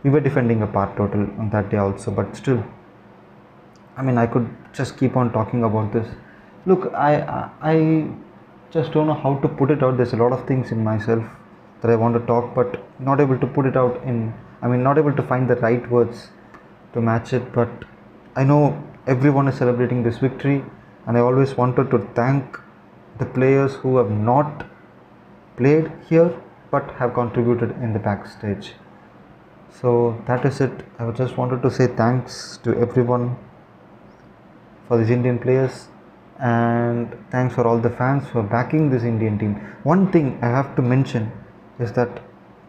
We were defending a part total on that day also, but still, I mean, I could just keep on talking about this. Look, I just don't know how to put it out. There's a lot of things in myself that I want to talk, but not able to put it out not able to find the right words to match it. But I know everyone is celebrating this victory, and I always wanted to thank the players who have not played here but have contributed in the backstage. So that is it. I just wanted to say thanks to everyone for these Indian players, and thanks for all the fans for backing this Indian team. One thing I have to mention is that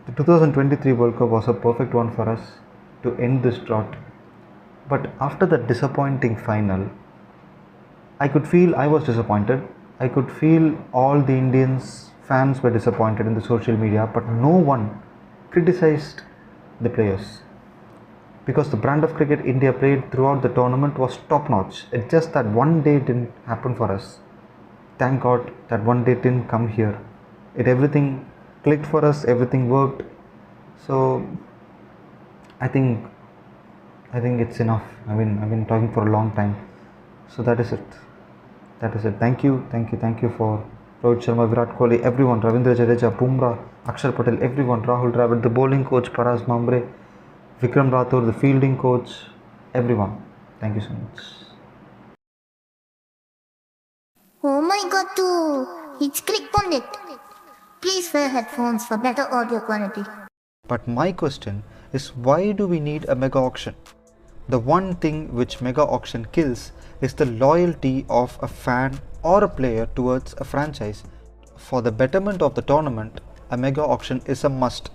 the 2023 World Cup was a perfect one for us to end this drought. But after that disappointing final, I could feel I was disappointed. I could feel all the Indians fans were disappointed in the social media, but no one criticized the players, because the brand of cricket India played throughout the tournament was top notch. It's just that one day didn't happen for us. Thank God that one day didn't come here. Everything clicked for us, everything worked. So I think I think it's enough. I've been talking for a long time. So that is it. That is it. Thank you for Rohit Sharma, Virat Kohli, everyone, Ravindra Jadeja, Bumrah, Akshar Patel, everyone, Rahul Dravid, the bowling coach, Paras Mambre, Vikram Rathore, the fielding coach, everyone. Thank you so much. Oh my god, it's Cricpundit. Please wear headphones for better audio quality. But my question is, why do we need a mega auction? The one thing which mega auction kills is the loyalty of a fan or a player towards a franchise. For the betterment of the tournament, a mega auction is a must.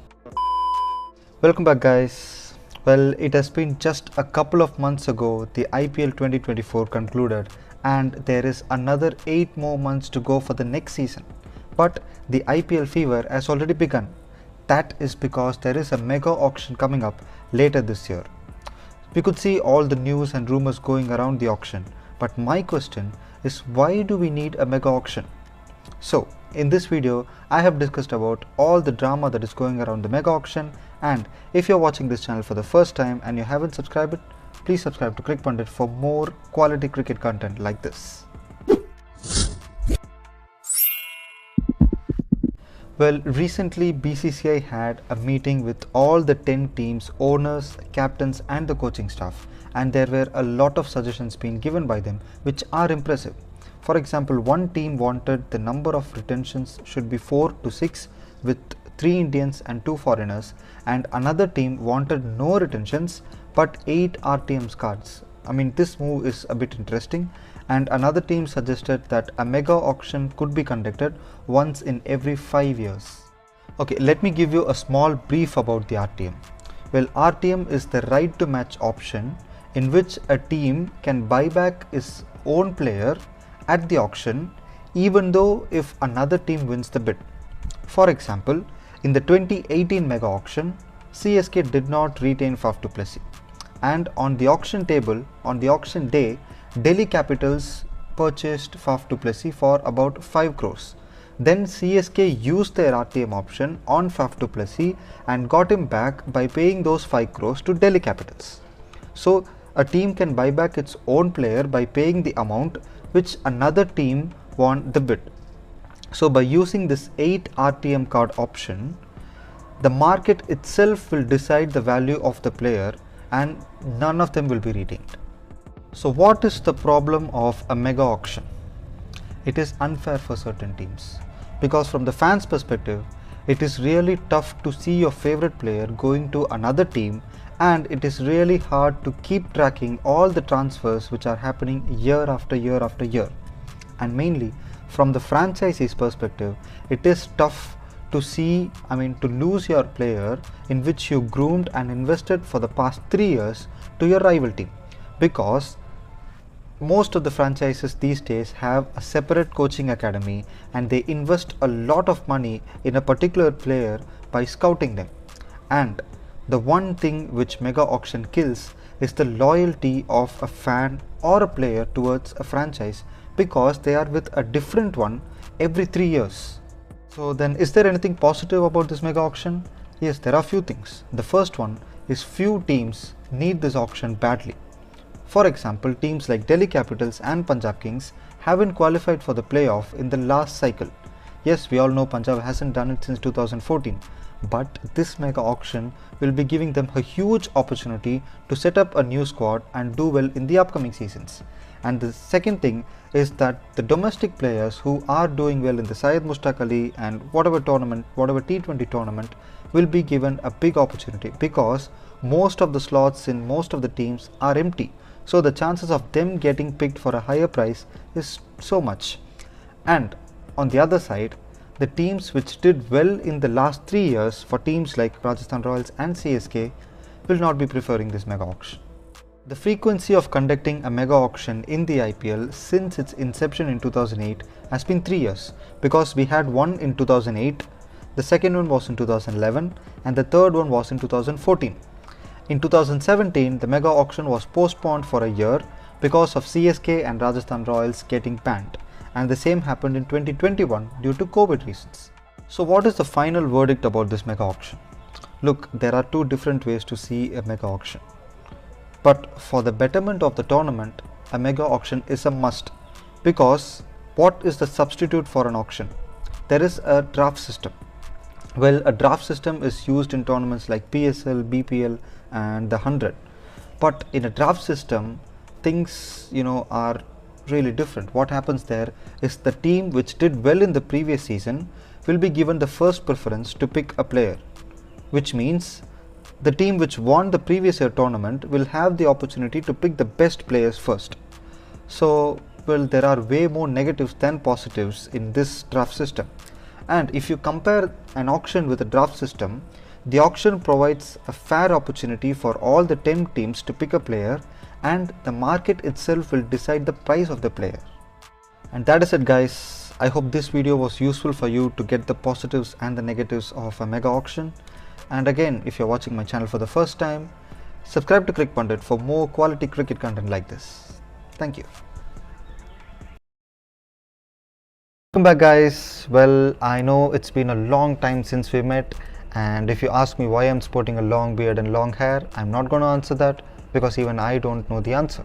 Welcome back, guys. Well, it has been just a couple of months ago the IPL 2024 concluded, and there is another 8 more months to go for the next season. But the IPL fever has already begun. That is because there is a mega auction coming up later this year. We could see all the news and rumors going around the auction, but my question is, why do we need a mega auction? So, in this video, I have discussed about all the drama that is going around the mega auction, and if you're watching this channel for the first time and you haven't subscribed it, please subscribe to Cricpundit for more quality cricket content like this. Well, recently BCCI had a meeting with all the 10 teams, owners, captains and the coaching staff, and there were a lot of suggestions being given by them which are impressive. For example, one team wanted the number of retentions should be 4 to 6 with 3 Indians and 2 foreigners, and another team wanted no retentions but 8 RTM cards. This move is a bit interesting. And another team suggested that a mega auction could be conducted once in every 5 years. Okay, let me give you a small brief about the RTM. Well, RTM is the right to match option in which a team can buy back its own player at the auction even though if another team wins the bid. For example, in the 2018 mega auction, CSK did not retain Faf du Plessis, and on the auction table, on the auction day, Delhi Capitals purchased Faf du Plessis for about 5 crores. Then CSK used their RTM option on Faf du Plessis and got him back by paying those 5 crores to Delhi Capitals. So a team can buy back its own player by paying the amount which another team won the bid. So by using this 8 RTM card option, the market itself will decide the value of the player and none of them will be retained. So what is the problem of a mega auction? It is unfair for certain teams, because from the fans' perspective, it is really tough to see your favorite player going to another team, and it is really hard to keep tracking all the transfers which are happening year after year after year. And mainly from the franchisee's perspective, it is tough to see, to lose your player in which you groomed and invested for the past 3 years to your rival team, because most of the franchises these days have a separate coaching academy and they invest a lot of money in a particular player by scouting them. And the one thing which mega auction kills is the loyalty of a fan or a player towards a franchise, because they are with a different one every 3 years. So then, is there anything positive about this mega auction? Yes, there are few things. The first one is few teams need this auction badly. For example, teams like Delhi Capitals and Punjab Kings haven't qualified for the playoff in the last cycle. Yes, we all know Punjab hasn't done it since 2014, but this mega auction will be giving them a huge opportunity to set up a new squad and do well in the upcoming seasons. And the second thing is that the domestic players who are doing well in the Syed Mushtaq Ali and whatever tournament, whatever T20 tournament, will be given a big opportunity, because most of the slots in most of the teams are empty. So the chances of them getting picked for a higher price is so much. And on the other side, the teams which did well in the last 3 years, for teams like Rajasthan Royals and CSK, will not be preferring this mega auction. The frequency of conducting a mega auction in the IPL since its inception in 2008 has been 3 years, because we had one in 2008, the second one was in 2011 and the third one was in 2014. In 2017, the mega auction was postponed for a year because of CSK and Rajasthan Royals getting banned, and the same happened in 2021 due to COVID reasons. So what is the final verdict about this mega auction? Look, there are two different ways to see a mega auction. But for the betterment of the tournament, a mega auction is a must, because what is the substitute for an auction? There is a draft system. Well, a draft system is used in tournaments like PSL, BPL and the 100. But in a draft system, things are really different. What happens there is the team which did well in the previous season will be given the first preference to pick a player, which means the team which won the previous year tournament will have the opportunity to pick the best players first. So, well, there are way more negatives than positives in this draft system. And if you compare an auction with a draft system, the auction provides a fair opportunity for all the 10 teams to pick a player, and the market itself will decide the price of the player. And that is it, guys. I hope this video was useful for you to get the positives and the negatives of a mega auction. And again, if you're watching my channel for the first time, subscribe to Cricpundit for more quality cricket content like this. Thank you. Welcome back, guys. Well, I know it's been a long time since we met, and if you ask me why I'm sporting a long beard and long hair, I'm not going to answer that, because even I don't know the answer.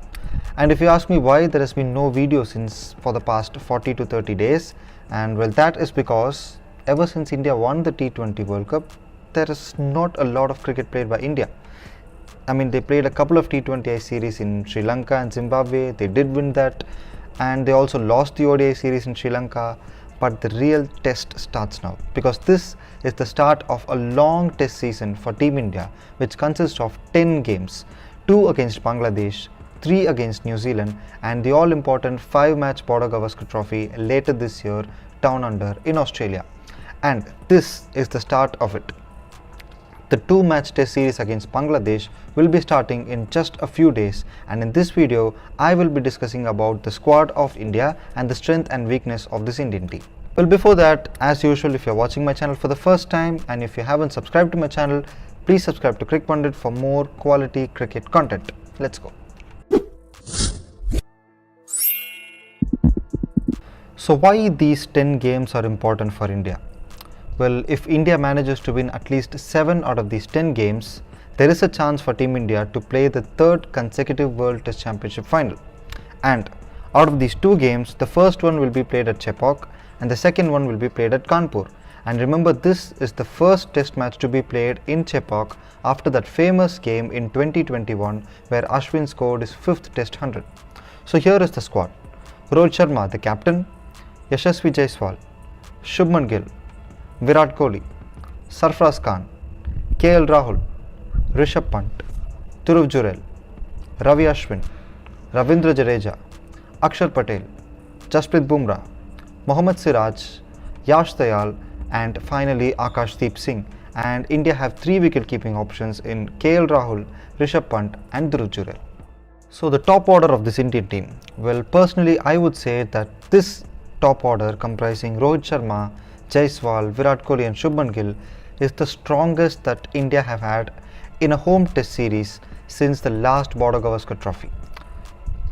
And if you ask me why there has been no video for the past 40 to 30 days, and well, that is because ever since India won the T20 World Cup, there is not a lot of cricket played by India. I mean, they played a couple of T20I series in Sri Lanka and Zimbabwe. They did win that, and they also lost the ODI series in Sri Lanka. But the real test starts now, because this is the start of a long test season for Team India, which consists of 10 games, 2 against Bangladesh, 3 against New Zealand, and the all-important 5-match Border Gavaskar Trophy later this year down under in Australia. And this is the start of it. The 2-match test series against Bangladesh will be starting in just a few days, and in this video I will be discussing about the squad of India and the strength and weakness of this Indian team. Well, before that, as usual, if you're watching my channel for the first time and if you haven't subscribed to my channel, please subscribe to Cricpundit for more quality cricket content. Let's go. So why these 10 games are important for India? Well, if India manages to win at least 7 out of these 10 games, there is a chance for Team India to play the 3rd consecutive World Test Championship final. And out of these 2 games, the first one will be played at Chepauk and the second one will be played at Kanpur. And remember, this is the first test match to be played in Chepauk after that famous game in 2021 where Ashwin scored his 5th Test 100. So here is the squad. Rohit Sharma, the captain, Yashasvi Jaiswal, Shubman Gill, Virat Kohli, Sarfraz Khan, KL Rahul, Rishabh Pant, Dhruv Jurel, Ravi Ashwin, Ravindra Jadeja, Akshar Patel, Jasprit Bumrah, Mohammad Siraj, Yash Dayal, and finally Akashdeep Singh. And India have 3 wicket-keeping options in KL Rahul, Rishabh Pant and Dhruv Jurel. So the top order of this Indian team, well, personally I would say that this top order comprising Rohit Sharma, Jaiswal, Virat Kohli and Shubman Gill is the strongest that India have had in a home test series since the last Border Gavaskar Trophy.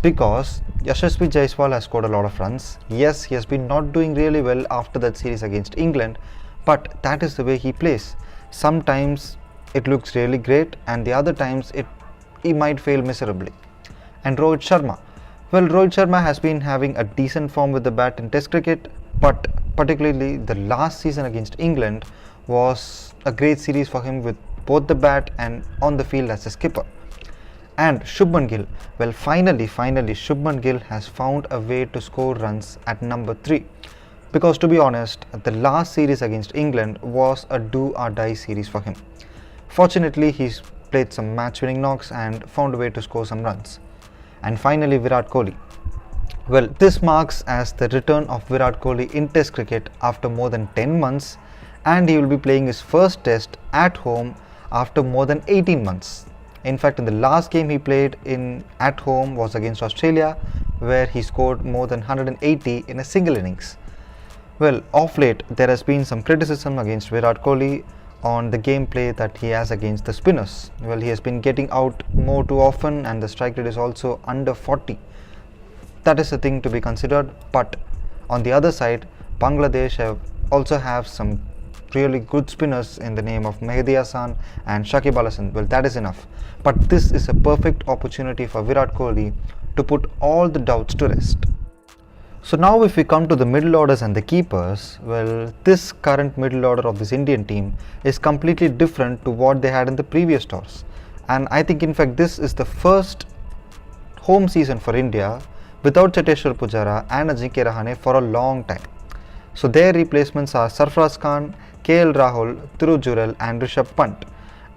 Because Yashasvi Jaiswal has scored a lot of runs. Yes, he has been not doing really well after that series against England, but that is the way he plays. Sometimes it looks really great and the other times he might fail miserably. And Rohit Sharma. Well, Rohit Sharma has been having a decent form with the bat in test cricket, but particularly the last season against England was a great series for him with both the bat and on the field as a skipper. And Shubman Gill, well, finally Shubman Gill has found a way to score runs at number 3. Because to be honest, the last series against England was a do or die series for him. Fortunately, he's played some match-winning knocks and found a way to score some runs. And finally, Virat Kohli. Well, this marks as the return of Virat Kohli in Test cricket after more than 10 months, and he will be playing his first Test at home after more than 18 months. In fact, in the last game he played at home was against Australia, where he scored more than 180 in a single innings. Well, of late there has been some criticism against Virat Kohli on the gameplay that he has against the spinners. Well, he has been getting out more too often and the strike rate is also under 40. That is a thing to be considered, but on the other side, Bangladesh also have some really good spinners in the name of Mehdi Hasan and Shakib Al Hasan. Well, that is enough. But this is a perfect opportunity for Virat Kohli to put all the doubts to rest. So now if we come to the middle orders and the keepers, well, this current middle order of this Indian team is completely different to what they had in the previous tours. And I think in fact this is the first home season for India without Cheteshwar Pujara and Ajinkya Rahane for a long time. So their replacements are Sarfaraz Khan, KL Rahul, Dhruv Jurel and Rishabh Pant.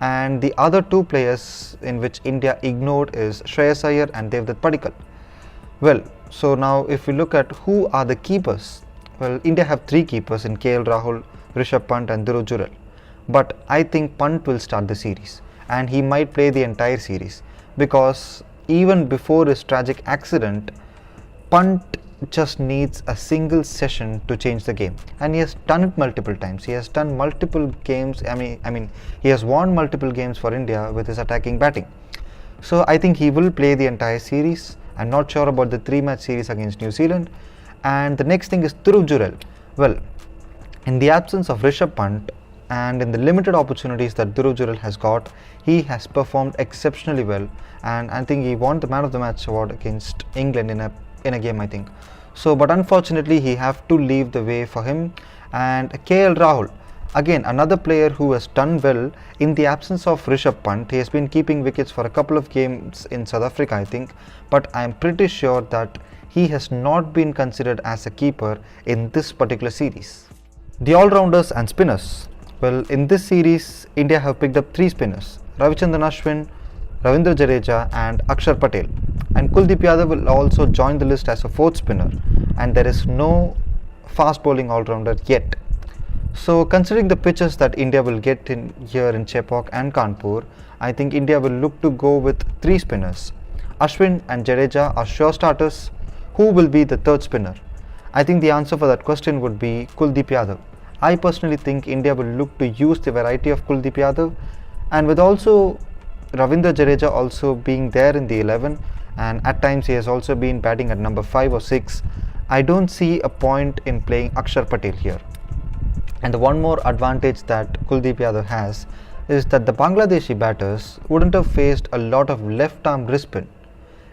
And the other two players in which India ignored is Shreyas Iyer and Devdutt Padikkal. Well, so now if we look at who are the keepers, well, India have three keepers in KL Rahul, Rishabh Pant and Dhruv Jurel. But I think Pant will start the series and he might play the entire series, because even before his tragic accident, Pant just needs a single session to change the game, and he has done it multiple times. He has done multiple games. I mean he has won multiple games for India with his attacking batting. So I think he will play the entire series. I'm not sure about the 3-match series against New Zealand. And the next thing is Dhruv Jurel. Well, in the absence of Rishabh Pant and in the limited opportunities that Dhruv Jurel has got, he has performed exceptionally well, and I think he won the Man of the Match award against England in a game, I think. So, but unfortunately he have to leave the way for him. And KL Rahul, again another player who has done well in the absence of Rishabh Pant. He has been keeping wickets for a couple of games in South Africa, I think, but I am pretty sure that he has not been considered as a keeper in this particular series. The all-rounders and spinners. Well, in this series India have picked up 3 spinners, Ravichandran Ashwin, Ravindra Jadeja and Akshar Patel, and Kuldeep Yadav will also join the list as a 4th spinner, and there is no fast bowling all-rounder yet. So considering the pitches that India will get in here in Chepauk and Kanpur, I think India will look to go with 3 spinners. Ashwin and Jadeja are sure starters. Who will be the 3rd spinner? I think the answer for that question would be Kuldeep Yadav. I personally think India will look to use the variety of Kuldeep Yadav, and with also Ravindra Jadeja also being there in the 11, and at times he has also been batting at number 5 or 6, I don't see a point in playing Akshar Patel here. And the one more advantage that Kuldeep Yadav has is that the Bangladeshi batters wouldn't have faced a lot of left arm wrist spin,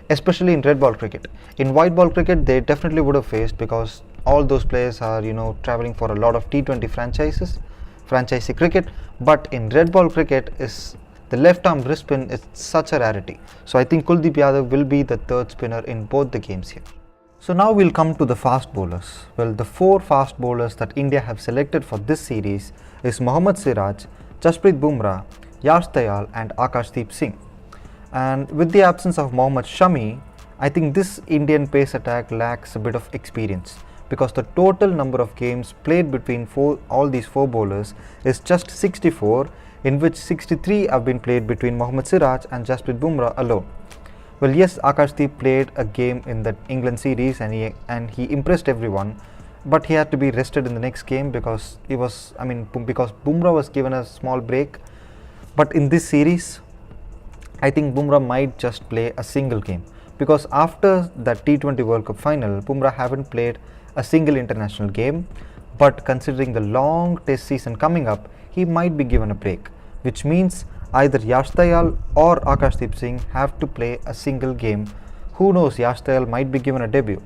especially in red ball cricket. In white ball cricket they definitely would have faced, because all those players are traveling for a lot of T20 franchisee cricket, but in red ball cricket is the left arm wrist spin is such a rarity. So I think Kuldeep Yadav will be the 3rd spinner in both the games here. So now we'll come to the fast bowlers. Well, the 4 fast bowlers that India have selected for this series is Mohammad Siraj, Jasprit Bumrah, Yash Dayal and Akashdeep Singh. And with the absence of Mohammad Shami, I think this Indian pace attack lacks a bit of experience, because the total number of games played between all these 4 bowlers is just 64, in which 63 have been played between Mohammad Siraj and Jasprit Bumrah alone. Well, yes, Akashdeep played a game in the England series and he impressed everyone, but he had to be rested in the next game because because Bumrah was given a small break. But in this series, I think Bumrah might just play a single game, because after that T20 World Cup final, Bumrah haven't played a single international game. But considering the long test season coming up, he might be given a break, which means either Yash Dayal or Akashdeep Singh have to play a single game. Who knows, Yash Dayal might be given a debut.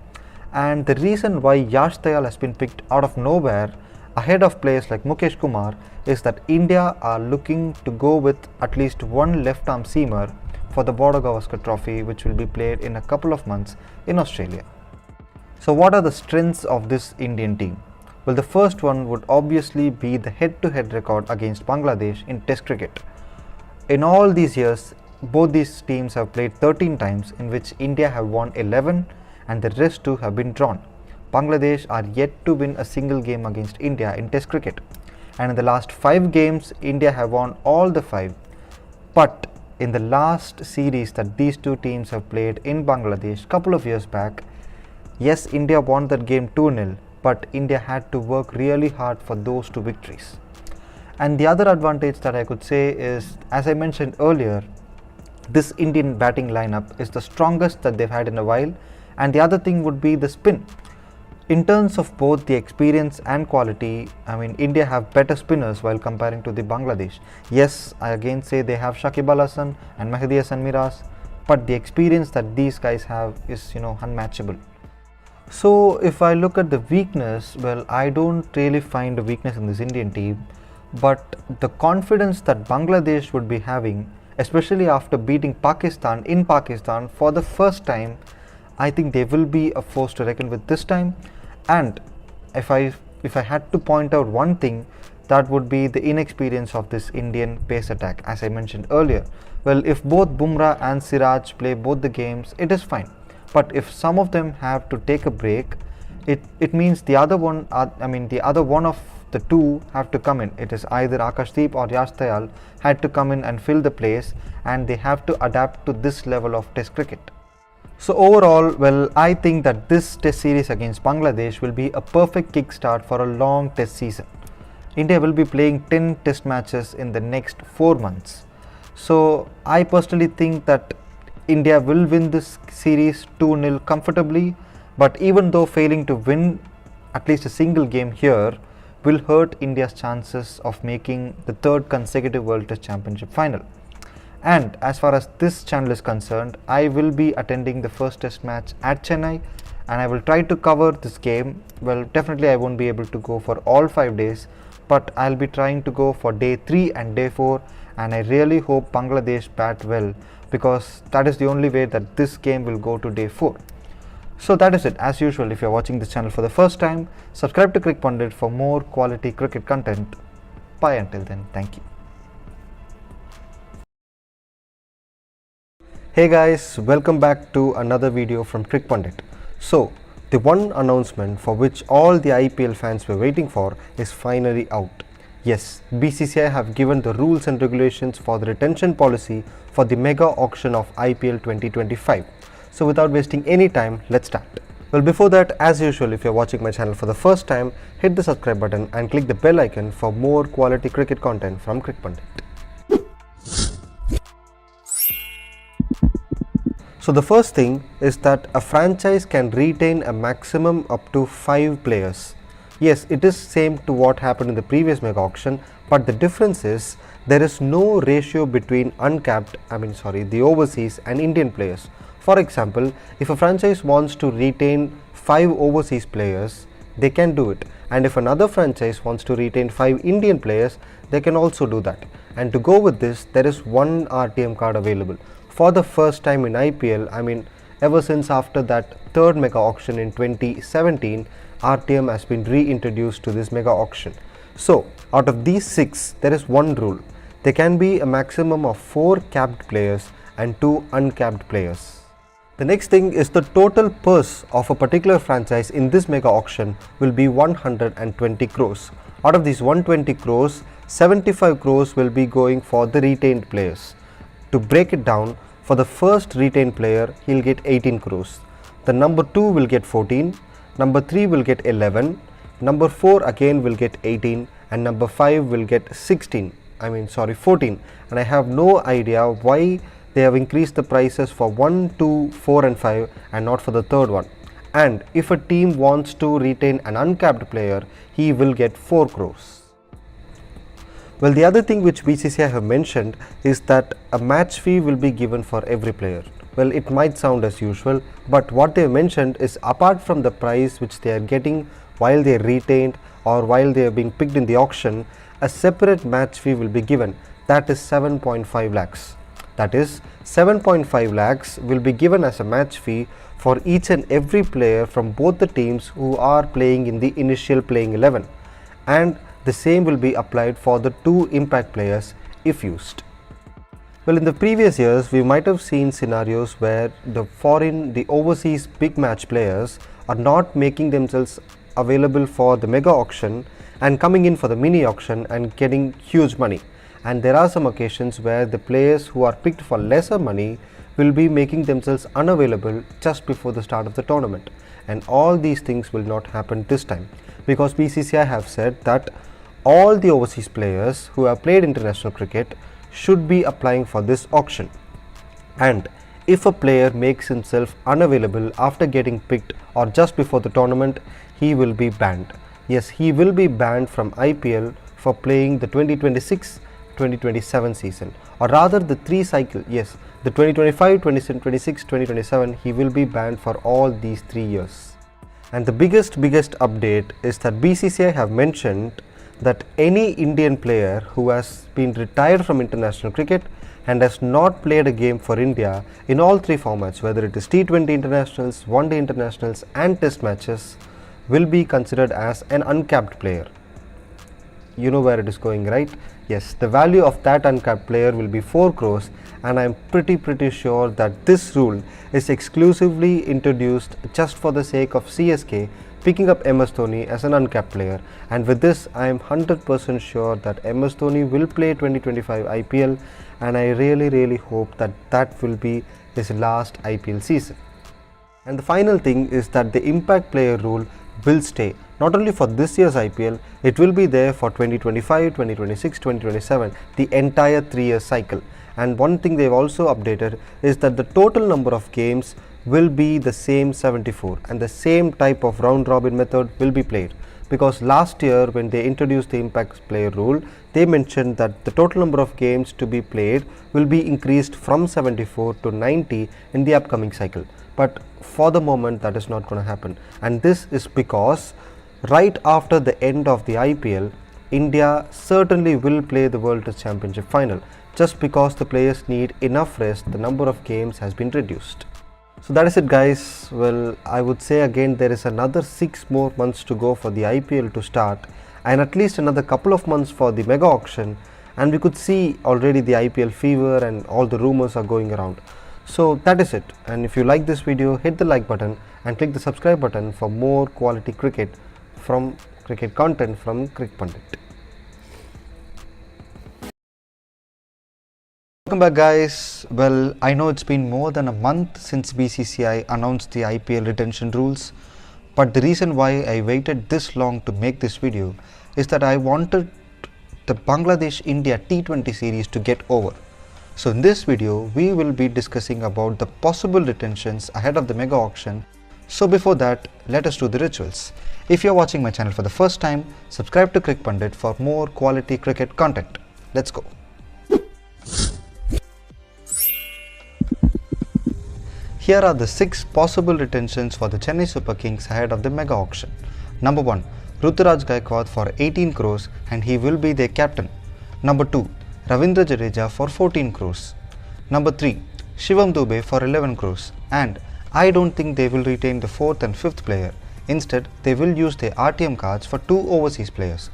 And the reason why Yash Dayal has been picked out of nowhere ahead of players like Mukesh Kumar is that India are looking to go with at least one left arm seamer for the Border Gavaskar Trophy, which will be played in a couple of months in Australia. So what are the strengths of this Indian team? Well, the first one would obviously be the head-to-head record against Bangladesh in Test cricket. In all these years, both these teams have played 13 times, in which India have won 11 and the rest 2 have been drawn. Bangladesh are yet to win a single game against India in Test cricket, and in the last 5 games India have won all the 5. But in the last series that these 2 teams have played in Bangladesh couple of years back, yes, India won that game 2-0, but India had to work really hard for those 2 victories. And the other advantage that I could say is, as I mentioned earlier, this Indian batting lineup is the strongest that they've had in a while, and the other thing would be the spin. In terms of both the experience and quality, India have better spinners while comparing to the Bangladesh. Yes, I again say they have Shakib Al Hasan and Mahdi Hasan Miraz, but the experience that these guys have is, unmatchable. So if I look at the weakness, well, I don't really find a weakness in this Indian team, but the confidence that Bangladesh would be having, especially after beating Pakistan in Pakistan for the first time, I think they will be a force to reckon with this time. And if I had to point out one thing, that would be the inexperience of this Indian pace attack, as I mentioned earlier. Well, if both Bumrah and Siraj play both the games, it is fine. But if some of them have to take a break, it means the other one of the two have to come in. It is either Akashdeep or Yash Dayal had to come in and fill the place, and they have to adapt to this level of test cricket. So overall, well, I think that this test series against Bangladesh will be a perfect kickstart for a long test season. India will be playing 10 test matches in the next 4 months. So I personally think that India will win this series 2-0 comfortably, but even though failing to win at least a single game here will hurt India's chances of making the third consecutive World Test Championship final. And as far as this channel is concerned, I will be attending the first test match at Chennai, and I will try to cover this game. Well, definitely I won't be able to go for all 5 days, but I'll be trying to go for day 3 and day 4, and I really hope Bangladesh bat well, because that is the only way that this game will go to day 4. So that is it. As usual, if you're watching this channel for the first time, subscribe to Cricpundit for more quality cricket content. Bye until then, thank you. Hey guys, welcome back to another video from Cricpundit. So, the one announcement for which all the IPL fans were waiting for is finally out. Yes, BCCI have given the rules and regulations for the retention policy for the mega auction of IPL 2025. So without wasting any time, let's start. Well, before that, as usual, if you're watching my channel for the first time, hit the subscribe button and click the bell icon for more quality cricket content from Cricpundit. So the first thing is that a franchise can retain a maximum up to 5 players. Yes, it is same to what happened in the previous mega auction, but the difference is there is no ratio between the overseas and Indian players. For example, if a franchise wants to retain 5 overseas players, they can do it, and if another franchise wants to retain 5 Indian players, they can also do that. And to go with this, there is one RTM card available. For the first time in IPL, ever since after that third mega auction in 2017, RTM has been reintroduced to this mega auction. So out of these 6, there is one rule. There can be a maximum of 4 capped players and 2 uncapped players. The next thing is the total purse of a particular franchise in this mega auction will be 120 crores. Out of these 120 crores, 75 crores will be going for the retained players. To break it down, for the first retained player, he'll get 18 crores. The number 2 will get 14, number 3 will get 11, number 4 again will get 18, and number 5 will get 14. And I have no idea why they have increased the prices for 1, 2, 4 and 5 and not for the third one. And if a team wants to retain an uncapped player, he will get 4 crores. Well, the other thing which BCCI have mentioned is that a match fee will be given for every player. Well, it might sound as usual, but what they have mentioned is apart from the price which they are getting while they are retained or while they are being picked in the auction, a separate match fee will be given, that is 7.5 lakhs. That is 7.5 lakhs will be given as a match fee for each and every player from both the teams who are playing in the initial playing 11, and the same will be applied for the 2 impact players if used. Well, in the previous years, we might have seen scenarios where the overseas big match players are not making themselves available for the mega auction and coming in for the mini auction and getting huge money. And there are some occasions where the players who are picked for lesser money will be making themselves unavailable just before the start of the tournament. And all these things will not happen this time, because BCCI have said that all the overseas players who have played international cricket should be applying for this auction. And if a player makes himself unavailable after getting picked or just before the tournament, he will be banned. Yes, he will be banned from IPL for playing the 2026-2027 season, or rather the 3 cycle. Yes, the 2025, 2026, 2027, he will be banned for all these 3 years. And the biggest update is that BCCI have mentioned that any Indian player who has been retired from international cricket and has not played a game for India in all 3 formats, whether it is T20 internationals, one day internationals and test matches, will be considered as an uncapped player. You know where it is going, right? Yes, the value of that uncapped player will be 4 crores, and I am pretty sure that this rule is exclusively introduced just for the sake of CSK picking up MS Dhoni as an uncapped player. And with this, I am 100% sure that MS Dhoni will play 2025 IPL, and I really hope that that will be his last IPL season. And the final thing is that the impact player rule will stay not only for this year's IPL, it will be there for 2025, 2026, 2027, the entire 3-year cycle. And one thing they've also updated is that the total number of games will be the same 74, and the same type of round robin method will be played, because last year when they introduced the impact player rule, they mentioned that the total number of games to be played will be increased from 74 to 90 in the upcoming cycle. But for the moment that is not going to happen, and this is because right after the end of the IPL, India certainly will play the World Test Championship final. Just because the players need enough rest, the number of games has been reduced. So that is it, guys. Well, I would say again, there is another 6 more months to go for the IPL to start, and at least another couple of months for the mega auction, and we could see already the IPL fever and all the rumors are going around. So that is it, and if you like this video, hit the like button and click the subscribe button for more quality cricket content from Cricpundit. Welcome back, guys. Well, I know it's been more than a month since BCCI announced the IPL retention rules, but the reason why I waited this long to make this video is that I wanted the Bangladesh-India T20 series to get over. So in this video, we will be discussing about the possible retentions ahead of the mega auction. So before that, let us do the rituals. If you are watching my channel for the first time, subscribe to Cricpundit for more quality cricket content. Let's go. Here are the 6 possible retentions for the Chennai Super Kings ahead of the mega auction. Number 1, Ruturaj Gaikwad for 18 crores and he will be their captain. Number 2, Ravindra Jadeja for 14 crores. Number 3, Shivam Dube for 11 crores, and I don't think they will retain the 4th and 5th player. Instead, they will use their RTM cards for 2 overseas players.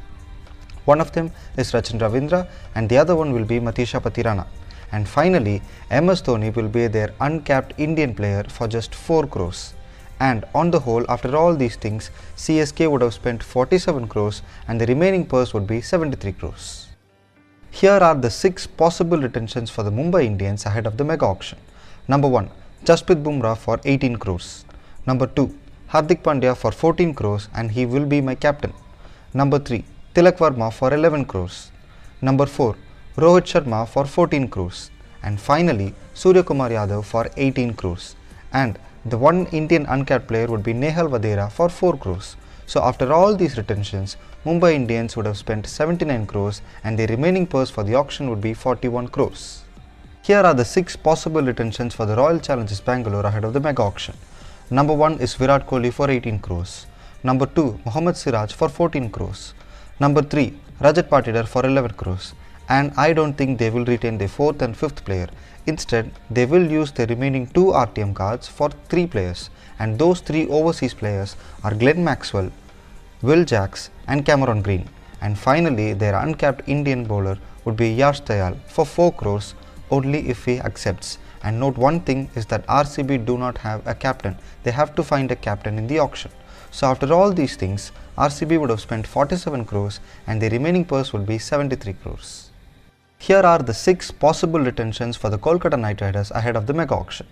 One of them is Rachin Ravindra and the other one will be Matisha Patirana. And finally, MS Dhoni will be their uncapped Indian player for just 4 crores. And on the whole, after all these things, CSK would have spent 47 crores and the remaining purse would be 73 crores. Here are the 6 possible retentions for the Mumbai Indians ahead of the mega auction. Number 1, Jasprit Bumrah for 18 crores. Number 2, Hardik Pandya for 14 crores and he will be my captain. Number 3, Tilak Varma for 11 crores. Number 4, Rohit Sharma for 14 crores. And finally, Surya Kumar Yadav for 18 crores. And the one Indian uncapped player would be Nehal Vadera for 4 crores. So after all these retentions, Mumbai Indians would have spent 79 crores and the remaining purse for the auction would be 41 crores. Here are the 6 possible retentions for the Royal Challengers Bangalore ahead of the mega auction. Number 1 is Virat Kohli for 18 crores. Number 2, Mohammad Siraj for 14 crores. Number 3, Rajat Patidar for 11 crores. And I don't think they will retain their 4th and 5th player. Instead, they will use the remaining 2 RTM cards for 3 players, and those 3 overseas players are Glenn Maxwell, Will Jacks and Cameron Green. And finally, their uncapped Indian bowler would be Yash Dayal for 4 crores only if he accepts. And note one thing is that RCB do not have a captain. They have to find a captain in the auction. So after all these things, RCB would have spent 47 crores and the remaining purse would be 73 crores. Here are the 6 possible retentions for the Kolkata Knight Riders ahead of the mega auction.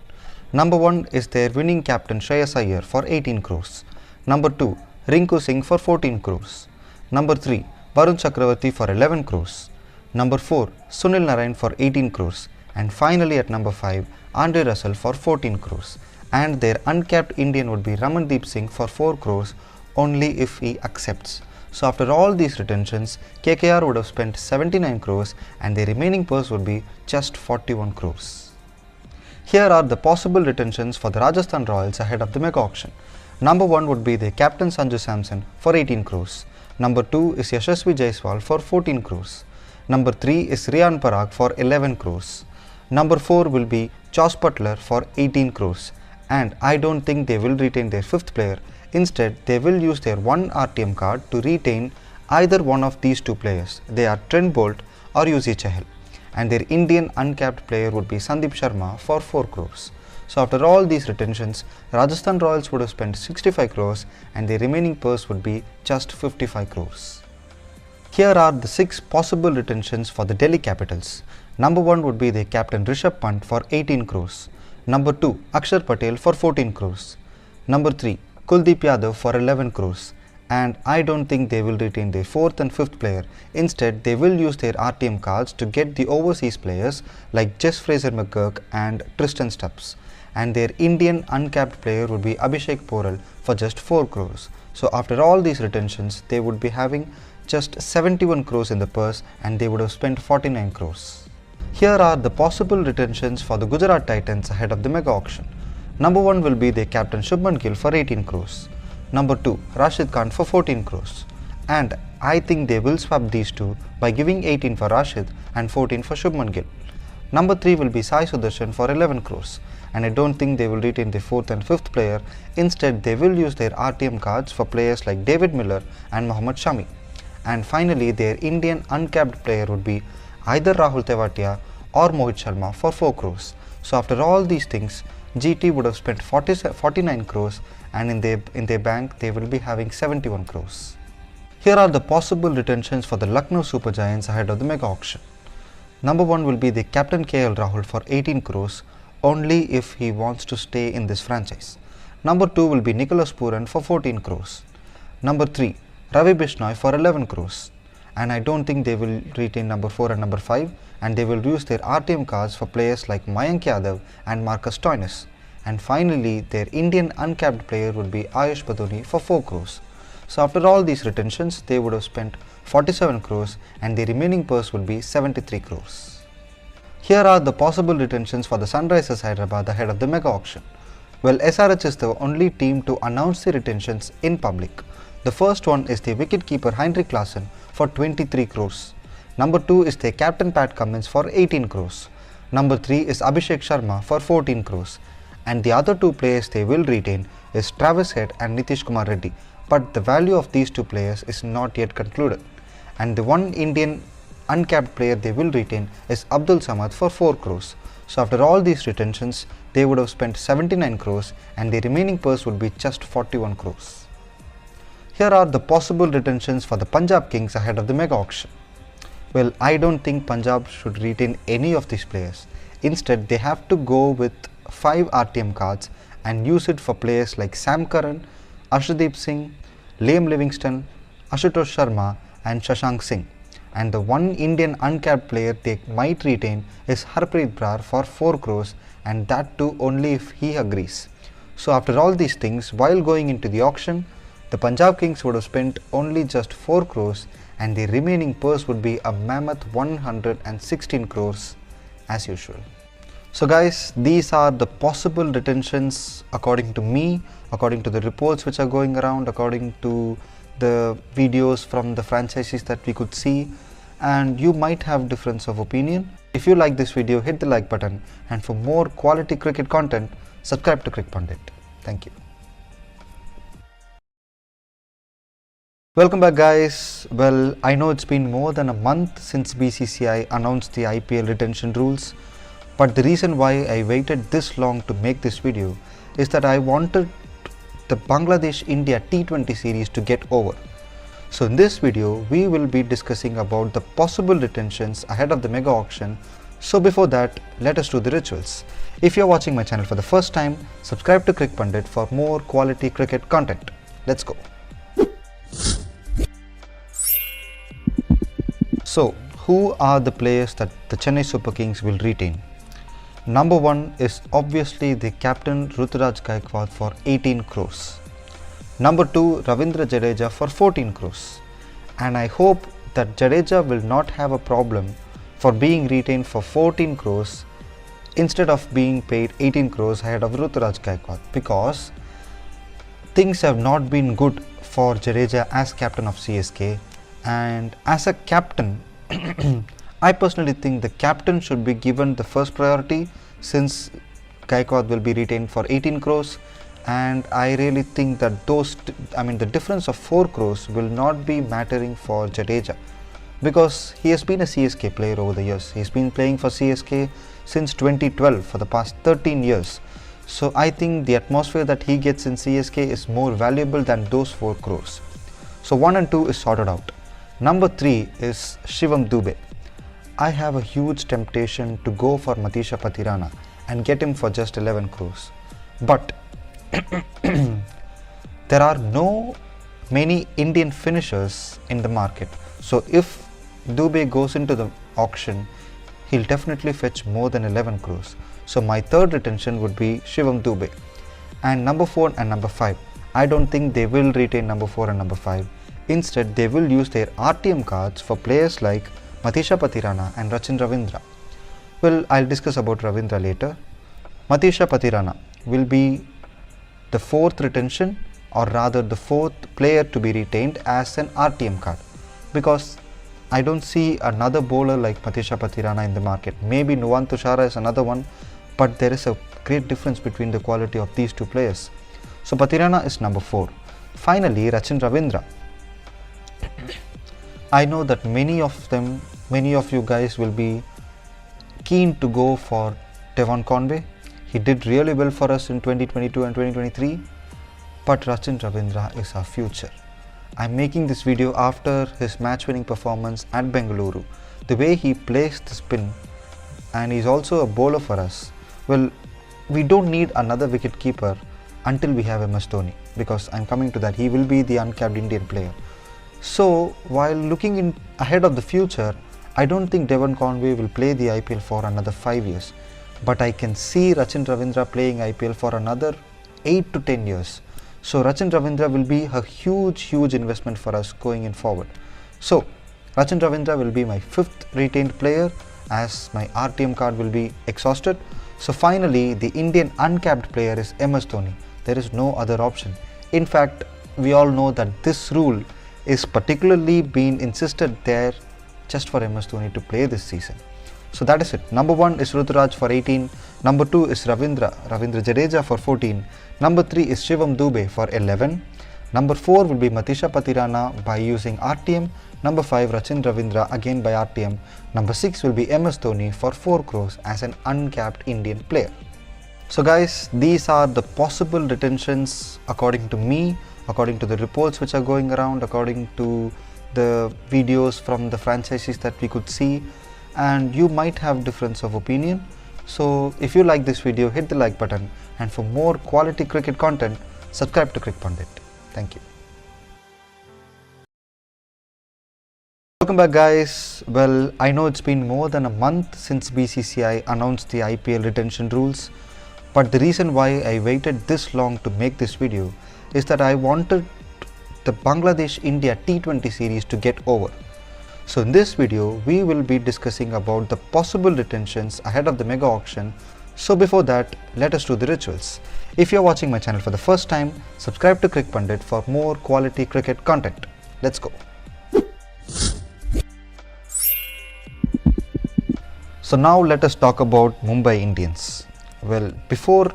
Number 1 is their winning captain Shreyas Iyer for 18 crores. Number 2, Rinku Singh for 14 crores. Number 3, Varun Chakravarti for 11 crores. Number 4, Sunil Narain for 18 crores. And finally at number 5, Andre Russell for 14 crores. And their uncapped Indian would be Ramandeep Singh for 4 crores only if he accepts. So after all these retentions, KKR would have spent 79 crores and the remaining purse would be just 41 crores. Here are the possible retentions for the Rajasthan Royals ahead of the mega auction. Number 1 would be the captain Sanju Samson for 18 crores. Number 2 is Yashasvi Jaiswal for 14 crores. Number 3 is Riyan Parag for 11 crores. Number 4 will be Josh Butler for 18 crores. And I don't think they will retain their 5th player. Instead, they will use their 1 RTM card to retain either one of these 2 players. They are Trent Bolt or Yuzi Chahal. And their Indian uncapped player would be Sandeep Sharma for 4 crores. So after all these retentions, Rajasthan Royals would have spent 65 crores and the remaining purse would be just 55 crores. Here are the 6 possible retentions for the Delhi Capitals. Number 1 would be the captain Rishabh Pant for 18 crores. Number 2, Akshar Patel for 14 crores. Number 3, Kuldeep Yadav for 11 crores. And I don't think they will retain their 4th and 5th player. Instead, they will use their RTM cards to get the overseas players like Jess Fraser McGurk and Tristan Stubbs. And their Indian uncapped player would be Abhishek Poral for just 4 crores. So after all these retentions, they would be having just 71 crores in the purse and they would have spent 49 crores. Here are the possible retentions for the Gujarat Titans ahead of the mega auction. Number 1 will be the captain Shubman Gill for 18 crores. Number 2, Rashid Khan for 14 crores. And I think they will swap these two by giving 18 for Rashid and 14 for Shubman Gill. Number 3 will be Sai Sudarshan for 11 crores. And I don't think they will retain the 4th and 5th player. Instead, they will use their RTM cards for players like David Miller and Mohammad Shami. And finally, their Indian uncapped player would be either Rahul Tewatia or Mohit Sharma for 4 crores. So after all these things, GT would have spent 49 crores and in their bank they will be having 71 crores. Here are the possible retentions for the Lucknow Super Giants ahead of the mega auction. Number 1 will be the captain KL Rahul for 18 crores only if he wants to stay in this franchise. Number 2 will be Nicholas Pooran for 14 crores. Number 3, Ravi Bishnoi for 11 crores. And I don't think they will retain number 4 and number 5 and they will use their RTM cards for players like Mayank Yadav and Marcus Stoinis. And finally, their Indian uncapped player would be Ayush Badoni for 4 crores. So after all these retentions, they would have spent 47 crores and the remaining purse would be 73 crores. Here are the possible retentions for the Sunrisers Hyderabad ahead of the mega auction. Well, SRH is the only team to announce the retentions in public. The first one is the wicketkeeper Heinrich Klaasen for 23 crores. Number 2 is the captain Pat Cummins for 18 crores. Number 3 is Abhishek Sharma for 14 crores. And the other 2 players they will retain is Travis Head and Nitish Kumar Reddy. But the value of these 2 players is not yet concluded. And the one Indian uncapped player they will retain is Abdul Samad for 4 crores. So after all these retentions, they would have spent 79 crores and the remaining purse would be just 41 crores. Here are the possible retentions for the Punjab Kings ahead of the mega auction. Well, I don't think Punjab should retain any of these players. Instead, they have to go with 5 RTM cards and use it for players like Sam Curran, Arshdeep Singh, Liam Livingston, Ashutosh Sharma and Shashank Singh. And the one Indian uncapped player they might retain is Harpreet Brar for 4 crores and that too only if he agrees. So after all these things, while going into the auction, the Punjab Kings would have spent only just 4 crores and the remaining purse would be a mammoth 116 crores as usual. So guys, these are the possible retentions according to me, according to the reports which are going around, according to the videos from the franchises that we could see, and you might have difference of opinion. If you like this video, hit the like button, and for more quality cricket content, subscribe to Cricpundit. Thank you. Welcome back guys. Well, I know it's been more than a month since BCCI announced the IPL retention rules, but the reason why I waited this long to make this video is that I wanted the Bangladesh-India T20 series to get over. So in this video, we will be discussing about the possible retentions ahead of the mega auction. So before that, let us do the rituals. If you're watching my channel for the first time, subscribe to Cricpundit for more quality cricket content. Let's go. So, who are the players that the Chennai Super Kings will retain? Number 1 is obviously the captain Ruturaj Gaikwad for 18 crores. Number 2, Ravindra Jadeja for 14 crores. And I hope that Jadeja will not have a problem for being retained for 14 crores instead of being paid 18 crores ahead of Ruturaj Gaikwad, because things have not been good for Jadeja as captain of CSK, and as a captain I personally think the captain should be given the first priority, since Gaikwad will be retained for 18 crores, and I really think that the difference of 4 crores will not be mattering for Jadeja, because he has been a CSK player over the years. He has been playing for CSK since 2012, for the past 13 years. So I think the atmosphere that he gets in CSK is more valuable than those 4 crores. So 1 and 2 is sorted out. Number 3 is Shivam Dube. I have a huge temptation to go for Matisha Patirana and get him for just 11 crores. But there are no many Indian finishers in the market. So if Dube goes into the auction, he'll definitely fetch more than 11 crores. So my third retention would be Shivam Dube. And number 4 and number 5, I don't think they will retain number 4 and number 5. Instead, they will use their RTM cards for players like Matisha Patirana and Rachin Ravindra. Well, I'll discuss about Ravindra later. Matisha Patirana will be the 4th retention, or rather the 4th player to be retained as an RTM card, because I don't see another bowler like Matisha Patirana in the market. Maybe Nuwan Tushara is another one, but there is a great difference between the quality of these two players. So Patirana is number 4. Finally, Rachin Ravindra. I know that many of you guys will be keen to go for Devon Conway. He did really well for us in 2022 and 2023, but Rachin Ravindra is our future. I'm making this video after his match-winning performance at Bengaluru. The way he plays the spin, and he's also a bowler for us. Well, we don't need another wicket-keeper until we have MS Dhoni, because I'm coming to that. He will be the uncapped Indian player. So while looking ahead of the future, I don't think Devon Conway will play the IPL for another 5 years. But I can see Rachin Ravindra playing IPL for another 8 to 10 years. So Rachin Ravindra will be a huge investment for us going in forward. So Rachin Ravindra will be my 5th retained player, as my RTM card will be exhausted. So finally, the Indian uncapped player is MS Dhoni. There is no other option. In fact, we all know that this rule is particularly being insisted there just for MS Dhoni to play this season. So that is it. Number 1 is Ruturaj for 18. Number 2 is Ravindra Jadeja for 14. Number 3 is Shivam Dube for 11. Number 4 will be Matisha Patirana by using RTM. Number 5, Rachin Ravindra again by RTM. Number 6 will be MS Dhoni for 4 crores as an uncapped Indian player. So guys, these are the possible retentions according to me, according to the reports which are going around, according to the videos from the franchises that we could see, and you might have difference of opinion. So if you like this video, hit the like button, and for more quality cricket content, subscribe to Cricpundit. Thank you. Welcome back guys. Well, I know it's been more than a month since BCCI announced the IPL retention rules, but the reason why I waited this long to make this video is that I wanted the Bangladesh-India T20 series to get over. So in this video, we will be discussing about the possible retentions ahead of the mega auction. So before that, let us do the rituals. If you are watching my channel for the first time, subscribe to Cricpundit for more quality cricket content. Let's go. So now let us talk about Mumbai Indians. Well, before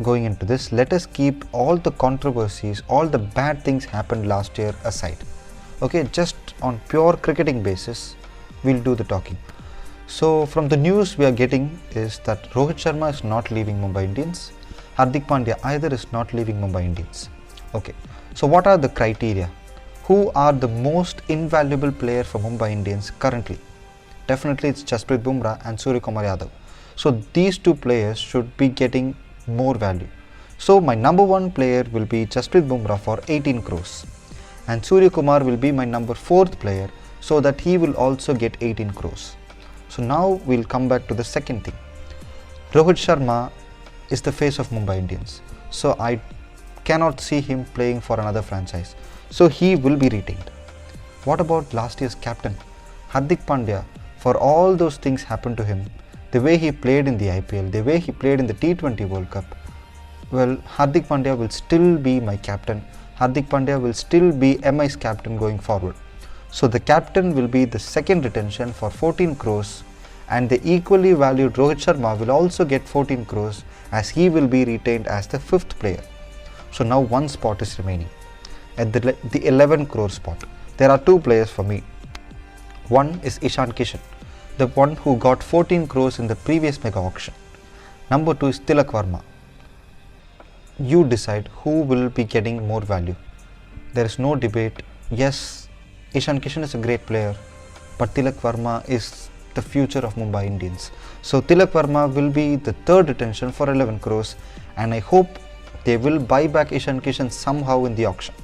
going into this, let us keep all the controversies, all the bad things happened last year aside. Okay, just on pure cricketing basis, we'll do the talking. So from the news we are getting is that Rohit Sharma is not leaving Mumbai Indians. Hardik Pandya either is not leaving Mumbai Indians. Okay, so what are the criteria? Who are the most invaluable player for Mumbai Indians currently? Definitely it's Jasprit Bumrah and Suryakumar Yadav. So these two players should be getting more value. So my number 1 player will be Jasprit Bumrah for 18 crores. And Suryakumar will be my number 4th player, so that he will also get 18 crores. So now we'll come back to the second thing. Rohit Sharma is the face of Mumbai Indians. So I cannot see him playing for another franchise. So he will be retained. What about last year's captain? Hardik Pandya, for all those things happened to him, the way he played in the IPL, the way he played in the T20 World Cup, well, Hardik Pandya will still be my captain. Hardik Pandya will still be MI's captain going forward. So the captain will be the second retention for 14 crores, and the equally valued Rohit Sharma will also get 14 crores as he will be retained as the fifth player. So now one spot is remaining at the 11 crore spot. There are two players for me. One is Ishan Kishan, the one who got 14 crores in the previous mega auction. Number two is Tilak Varma. You decide who will be getting more value. There is no debate. Yes, Ishan Kishan is a great player, but Tilak Varma is the future of Mumbai Indians. So Tilak Varma will be the third retention for 11 crores, and I hope they will buy back Ishan Kishan somehow in the auction.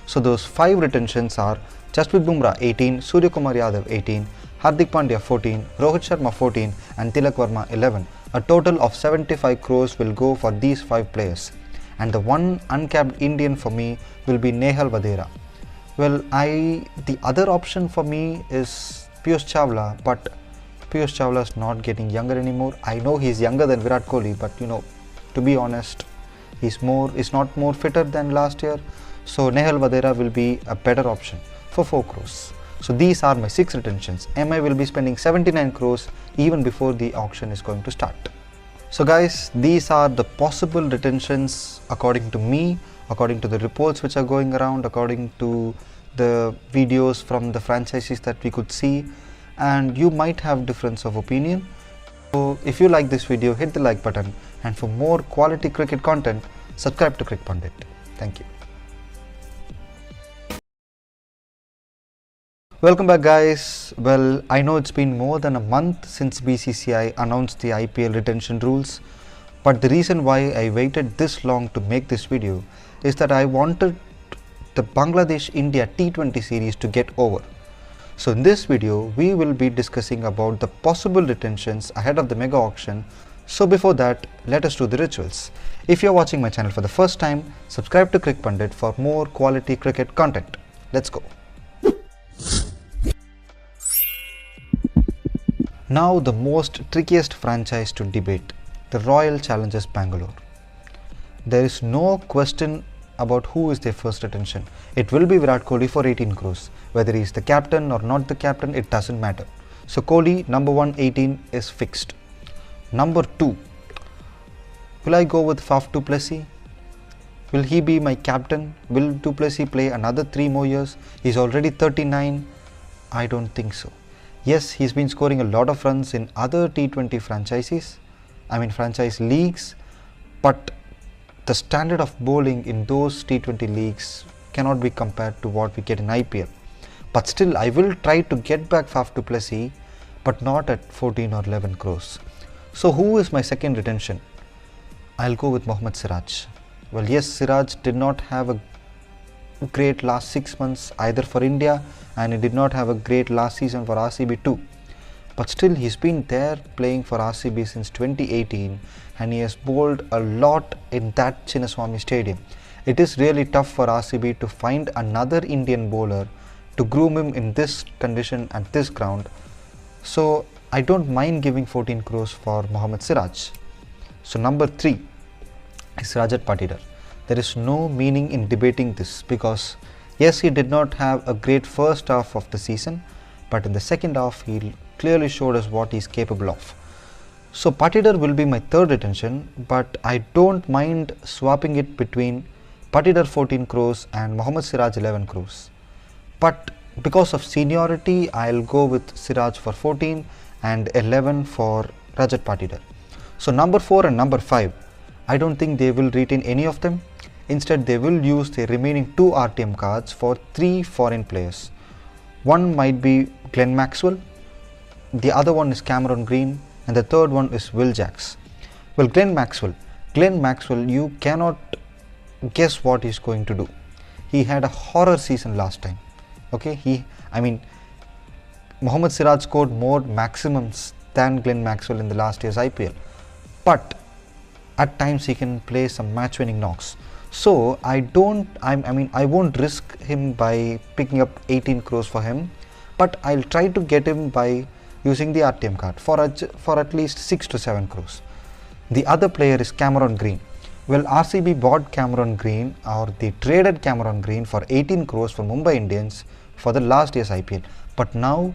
So those 5 retentions are Jasprit Bumrah 18, Surya Kumar Yadav 18, Hardik Pandya 14, Rohit Sharma 14 and Tilak Varma 11. A total of 75 crores will go for these 5 players. And the one uncapped Indian for me will be Nehal Vadera. Well, the other option for me is Piyush Chawla, but Piyush Chawla is not getting younger anymore. I know he's younger than Virat Kohli, but to be honest, he's not more fitter than last year. So Nehal Vadera will be a better option for 4 crores. So these are my 6 retentions. MI will be spending 79 crores even before the auction is going to start. So guys, these are the possible retentions according to me, according to the reports which are going around, according to the videos from the franchises that we could see, and you might have difference of opinion. So if you like this video, hit the like button, and for more quality cricket content, subscribe to Cricpundit. Thank you. Welcome back guys. Well, I know it's been more than a month since BCCI announced the IPL retention rules, but the reason why I waited this long to make this video is that I wanted the Bangladesh-India T20 series to get over. So in this video, we will be discussing about the possible retentions ahead of the mega auction. So before that, let us do the rituals. If you're watching my channel for the first time, subscribe to Cricpundit for more quality cricket content. Let's go. Now the most trickiest franchise to debate, the Royal Challengers Bangalore. There is no question about who is their first retention. It will be Virat Kohli for 18 crores. Whether he is the captain or not the captain, it doesn't matter. So Kohli, number 1, 18 is fixed. Number 2, will I go with Faf du Plessis? Will he be my captain? Will du Plessis play another 3 more years? He's already 39. I don't think so. Yes, he's been scoring a lot of runs in other T20 franchise leagues, but the standard of bowling in those T20 leagues cannot be compared to what we get in IPL. But still, I will try to get back Faf du Plessis, but not at 14 or 11 crores. So who is my second retention? I'll go with Mohammad Siraj. Well, yes, Siraj did not have a great last 6 months either for India, and he did not have a great last season for RCB too. But still, he's been there playing for RCB since 2018, and he has bowled a lot in that Chinnaswamy Stadium. It is really tough for RCB to find another Indian bowler to groom him in this condition at this ground. So I don't mind giving 14 crores for Mohammad Siraj. So number 3 is Rajat Patidar. There is no meaning in debating this because yes, he did not have a great first half of the season, but in the second half he clearly showed us what he is capable of. So Patidar will be my third retention, but I don't mind swapping it between Patidar 14 crores and Mohammad Siraj 11 crores. But because of seniority, I'll go with Siraj for 14 and 11 for Rajat Patidar. So number 4 and number 5, I don't think they will retain any of them. Instead, they will use their remaining 2 RTM cards for 3 foreign players. One might be Glenn Maxwell, the other one is Cameron Green, and the third one is Will Jacks. Well, Glenn Maxwell, you cannot guess what he's going to do. He had a horror season last time. Okay, Mohammad Siraj scored more maximums than Glenn Maxwell in the last year's IPL. But at times he can play some match-winning knocks. So I won't risk him by picking up 18 crores for him, but I'll try to get him by using the RTM card for at least 6 to 7 crores. The other player is Cameron Green. Well, RCB bought Cameron Green, or they traded Cameron Green for 18 crores for Mumbai Indians for the last year's IPL. But now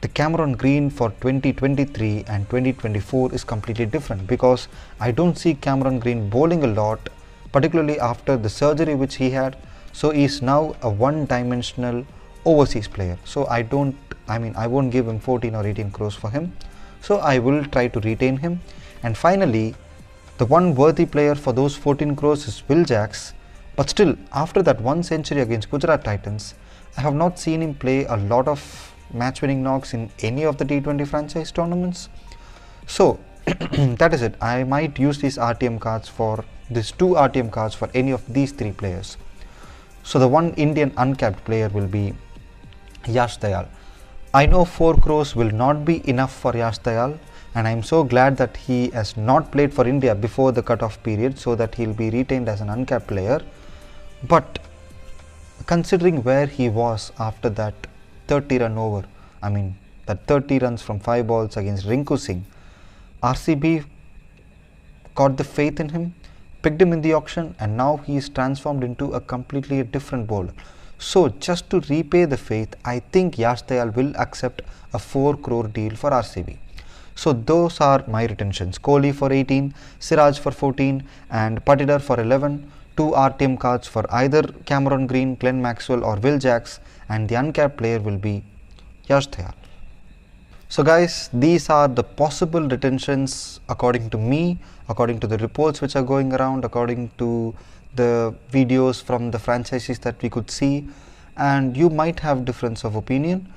the Cameron Green for 2023 and 2024 is completely different, because I don't see Cameron Green bowling a lot, particularly after the surgery which he had. So he's now a one-dimensional overseas player. So I won't give him 14 or 18 crores for him. So I will try to retain him. And finally, the one worthy player for those 14 crores is Will Jacks. But still, after that one century against Gujarat Titans, I have not seen him play a lot of match-winning knocks in any of the T20 franchise tournaments. So that is it. I might use these RTM cards for these 2 RTM cards for any of these 3 players. So the one Indian uncapped player will be Yash Dayal. I know 4 crores will not be enough for Yash Dayal, and I am so glad that he has not played for India before the cut-off period, so that he will be retained as an uncapped player. But considering where he was after that 30 run over, that 30 runs from 5 balls against Rinku Singh, RCB got the faith in him, picked him in the auction, and now he is transformed into a completely different bowler. So just to repay the faith, I think Yash Dayal will accept a 4 crore deal for RCB. So those are my retentions: Kohli for 18, Siraj for 14, and Patidar for 11. 2 RTM cards for either Cameron Green, Glenn Maxwell, or Will Jacks, and the uncapped player will be Yash Dayal. So guys, these are the possible retentions according to me, according to the reports which are going around, according to the videos from the franchises that we could see, and you might have difference of opinion.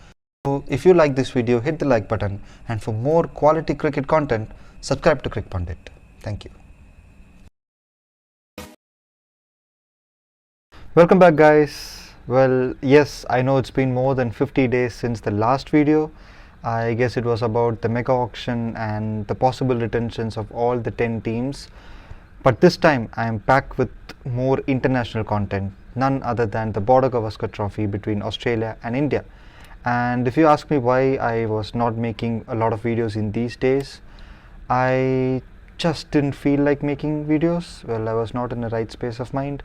So if you like this video, hit the like button, and for more quality cricket content, subscribe to Cricpundit. Thank you. Welcome back, guys. Well, yes, I know it's been more than 50 days since the last video. I guess it was about the mega auction and the possible retentions of all the 10 teams. But this time I am back with more international content, none other than the Border Gavaskar Trophy between Australia and India. And if you ask me why I was not making a lot of videos in these days, I just didn't feel like making videos. Well, I was not in the right space of mind.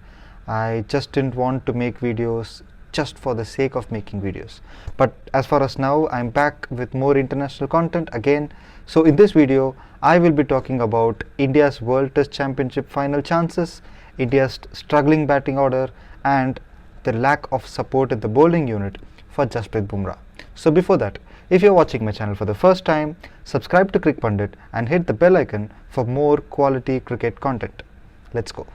I just didn't want to make videos just for the sake of making videos. But as far as now, I'm back with more international content again. So in this video, I will be talking about India's World Test Championship final chances, India's struggling batting order, and the lack of support in the bowling unit for Jasprit Bumrah. So before that, if you're watching my channel for the first time, subscribe to Cricpundit and hit the bell icon for more quality cricket content. Let's go.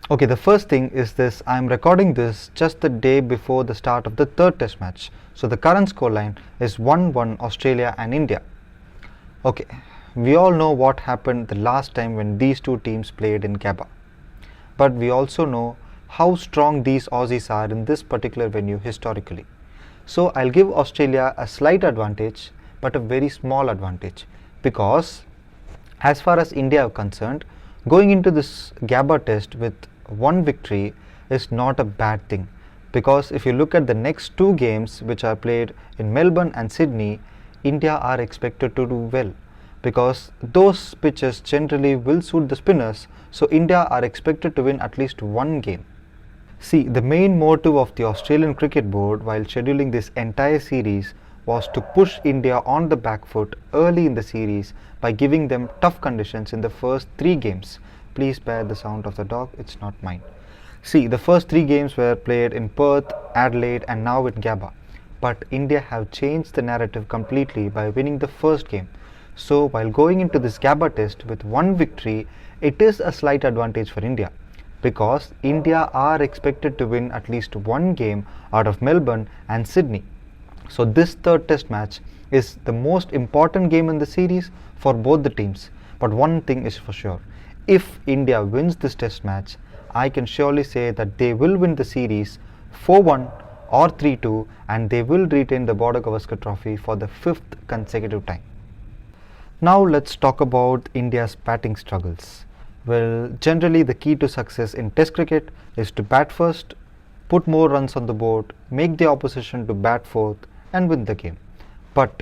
Okay, the first thing is this: I'm recording this just the day before the start of the 3rd test match. So the current scoreline is 1-1 Australia and India. Okay, we all know what happened the last time when these 2 teams played in Gabba. But we also know how strong these Aussies are in this particular venue historically. So I'll give Australia a slight advantage, but a very small advantage, because as far as India are concerned, going into this Gabba test with 1 victory is not a bad thing, because if you look at the next 2 games which are played in Melbourne and Sydney, India are expected to do well, because those pitches generally will suit the spinners. So India are expected to win at least 1 game. See, the main motive of the Australian Cricket Board while scheduling this entire series was to push India on the back foot early in the series by giving them tough conditions in the first 3 games. Please spare the sound of the dog, it's not mine. See, the first 3 games were played in Perth, Adelaide, and now in Gabba. But India have changed the narrative completely by winning the first game. So while going into this Gabba test with 1 victory, it is a slight advantage for India, because India are expected to win at least 1 game out of Melbourne and Sydney. So this 3rd test match is the most important game in the series for both the teams. But one thing is for sure: if India wins this test match, I can surely say that they will win the series 4-1 or 3-2, and they will retain the Border Gavaskar Trophy for the 5th consecutive time. Now let's talk about India's batting struggles. Well, generally the key to success in Test cricket is to bat first, put more runs on the board, make the opposition to bat fourth and win the game. But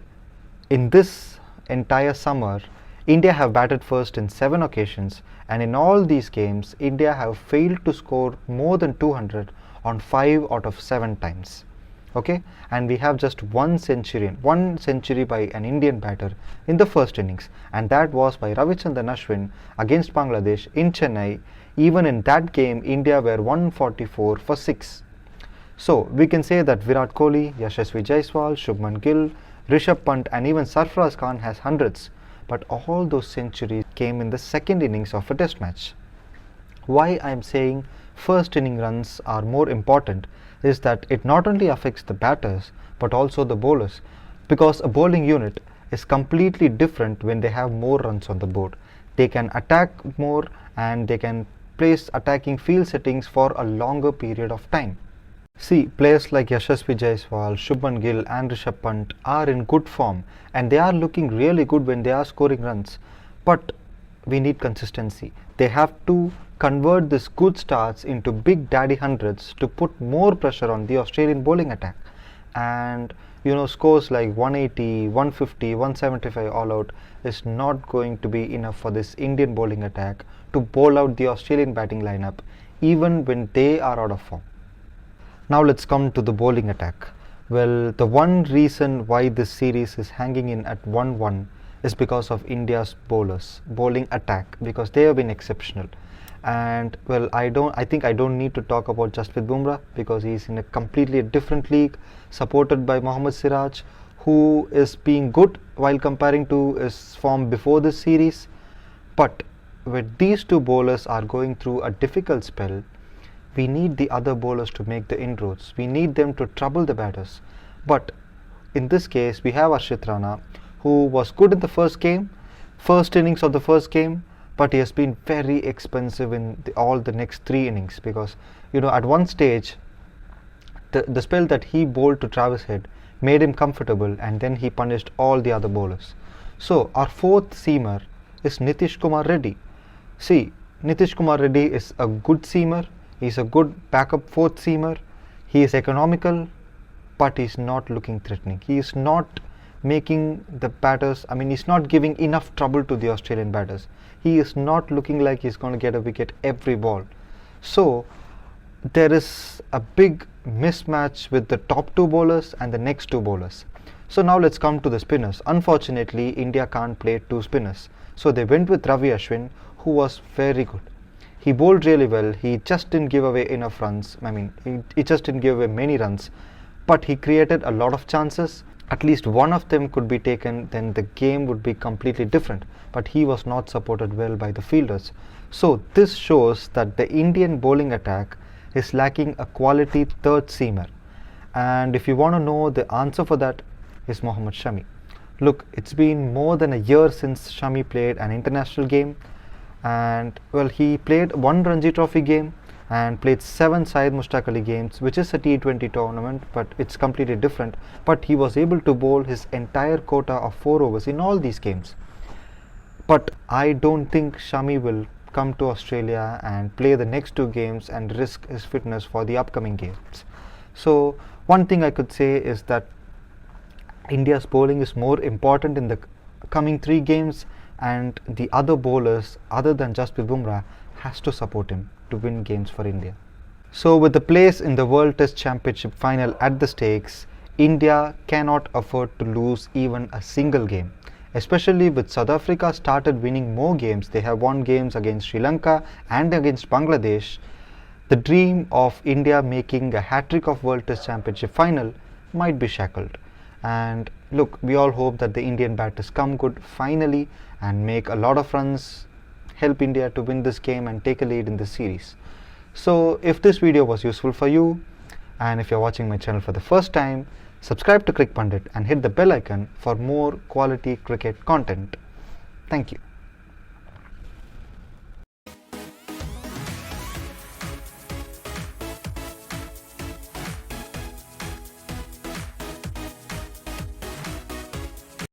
in this entire summer, India have batted first in 7 occasions, and in all these games, India have failed to score more than 200 on 5 out of 7 times. Okay, and we have just one century by an Indian batter in the first innings, and that was by Ravichandran Ashwin against Bangladesh in Chennai. Even in that game, India were 144 for 6. So we can say that Virat Kohli, Yashasvi Jaiswal, Shubman Gill, Rishabh Pant and even Sarfaraz Khan has hundreds, but all those centuries came in the second innings of a test match. Why I am saying first inning runs are more important is that it not only affects the batters but also the bowlers, because a bowling unit is completely different when they have more runs on the board. They can attack more and they can place attacking field settings for a longer period of time. See, players like Yashasvi Jaiswal, Shubman Gill and Rishabh Pant are in good form and they are looking really good when they are scoring runs. But we need consistency. They have to convert these good starts into big daddy hundreds to put more pressure on the Australian bowling attack. And scores like 180, 150, 175 all out is not going to be enough for this Indian bowling attack to bowl out the Australian batting lineup even when they are out of form. Now let's come to the bowling attack. Well, the one reason why this series is hanging in at 1-1 is because of India's bowling attack, because they have been exceptional. And well, I think I don't need to talk about Jasprit Bumrah because he's in a completely different league, supported by Mohammad Siraj, who is being good while comparing to his form before this series. But when these two bowlers are going through a difficult spell, we need the other bowlers to make the inroads. We need them to trouble the batters. But in this case, we have Arshit Rana, who was good in the first innings of the first game, but he has been very expensive in all the next 3 innings because, at one stage, the spell that he bowled to Travis Head made him comfortable and then he punished all the other bowlers. So, our 4th seamer is Nitish Kumar Reddy. See, Nitish Kumar Reddy is a good seamer. He's a good backup 4th seamer. He is economical, but he's not looking threatening. He is not making the batters, he's not giving enough trouble to the Australian batters. He is not looking like he's going to get a wicket every ball. So there is a big mismatch with the top 2 bowlers and the next 2 bowlers. So now let's come to the spinners. Unfortunately, India can't play 2 spinners. So they went with Ravi Ashwin, who was very good. He bowled really well. He just didn't give away enough runs. He just didn't give away many runs. But he created a lot of chances. At least one of them could be taken, then the game would be completely different. But he was not supported well by the fielders. So this shows that the Indian bowling attack is lacking a quality 3rd seamer. And if you want to know the answer for that is Mohammad Shami. Look, it's been more than a year since Shami played an international game. And well, he played 1 Ranji Trophy game and played 7 Syed Mushtaq Ali games, which is a T20 tournament, but it's completely different. But he was able to bowl his entire quota of 4 overs in all these games. But I don't think Shami will come to Australia and play the next 2 games and risk his fitness for the upcoming games. So one thing I could say is that India's bowling is more important in the coming 3 games, and the other bowlers other than Jasprit Bumrah has to support him to win games for India. So with the place in the World Test Championship final at the stakes, India cannot afford to lose even a single game. Especially with South Africa started winning more games. They have won games against Sri Lanka and against Bangladesh. The dream of India making a hat-trick of World Test Championship final might be shackled. And look, we all hope that the Indian batters come good finally and make a lot of runs, help India to win this game and take a lead in this series. So if this video was useful for you, and if you're watching my channel for the first time, subscribe to Cricpundit and hit the bell icon for more quality cricket content. Thank you.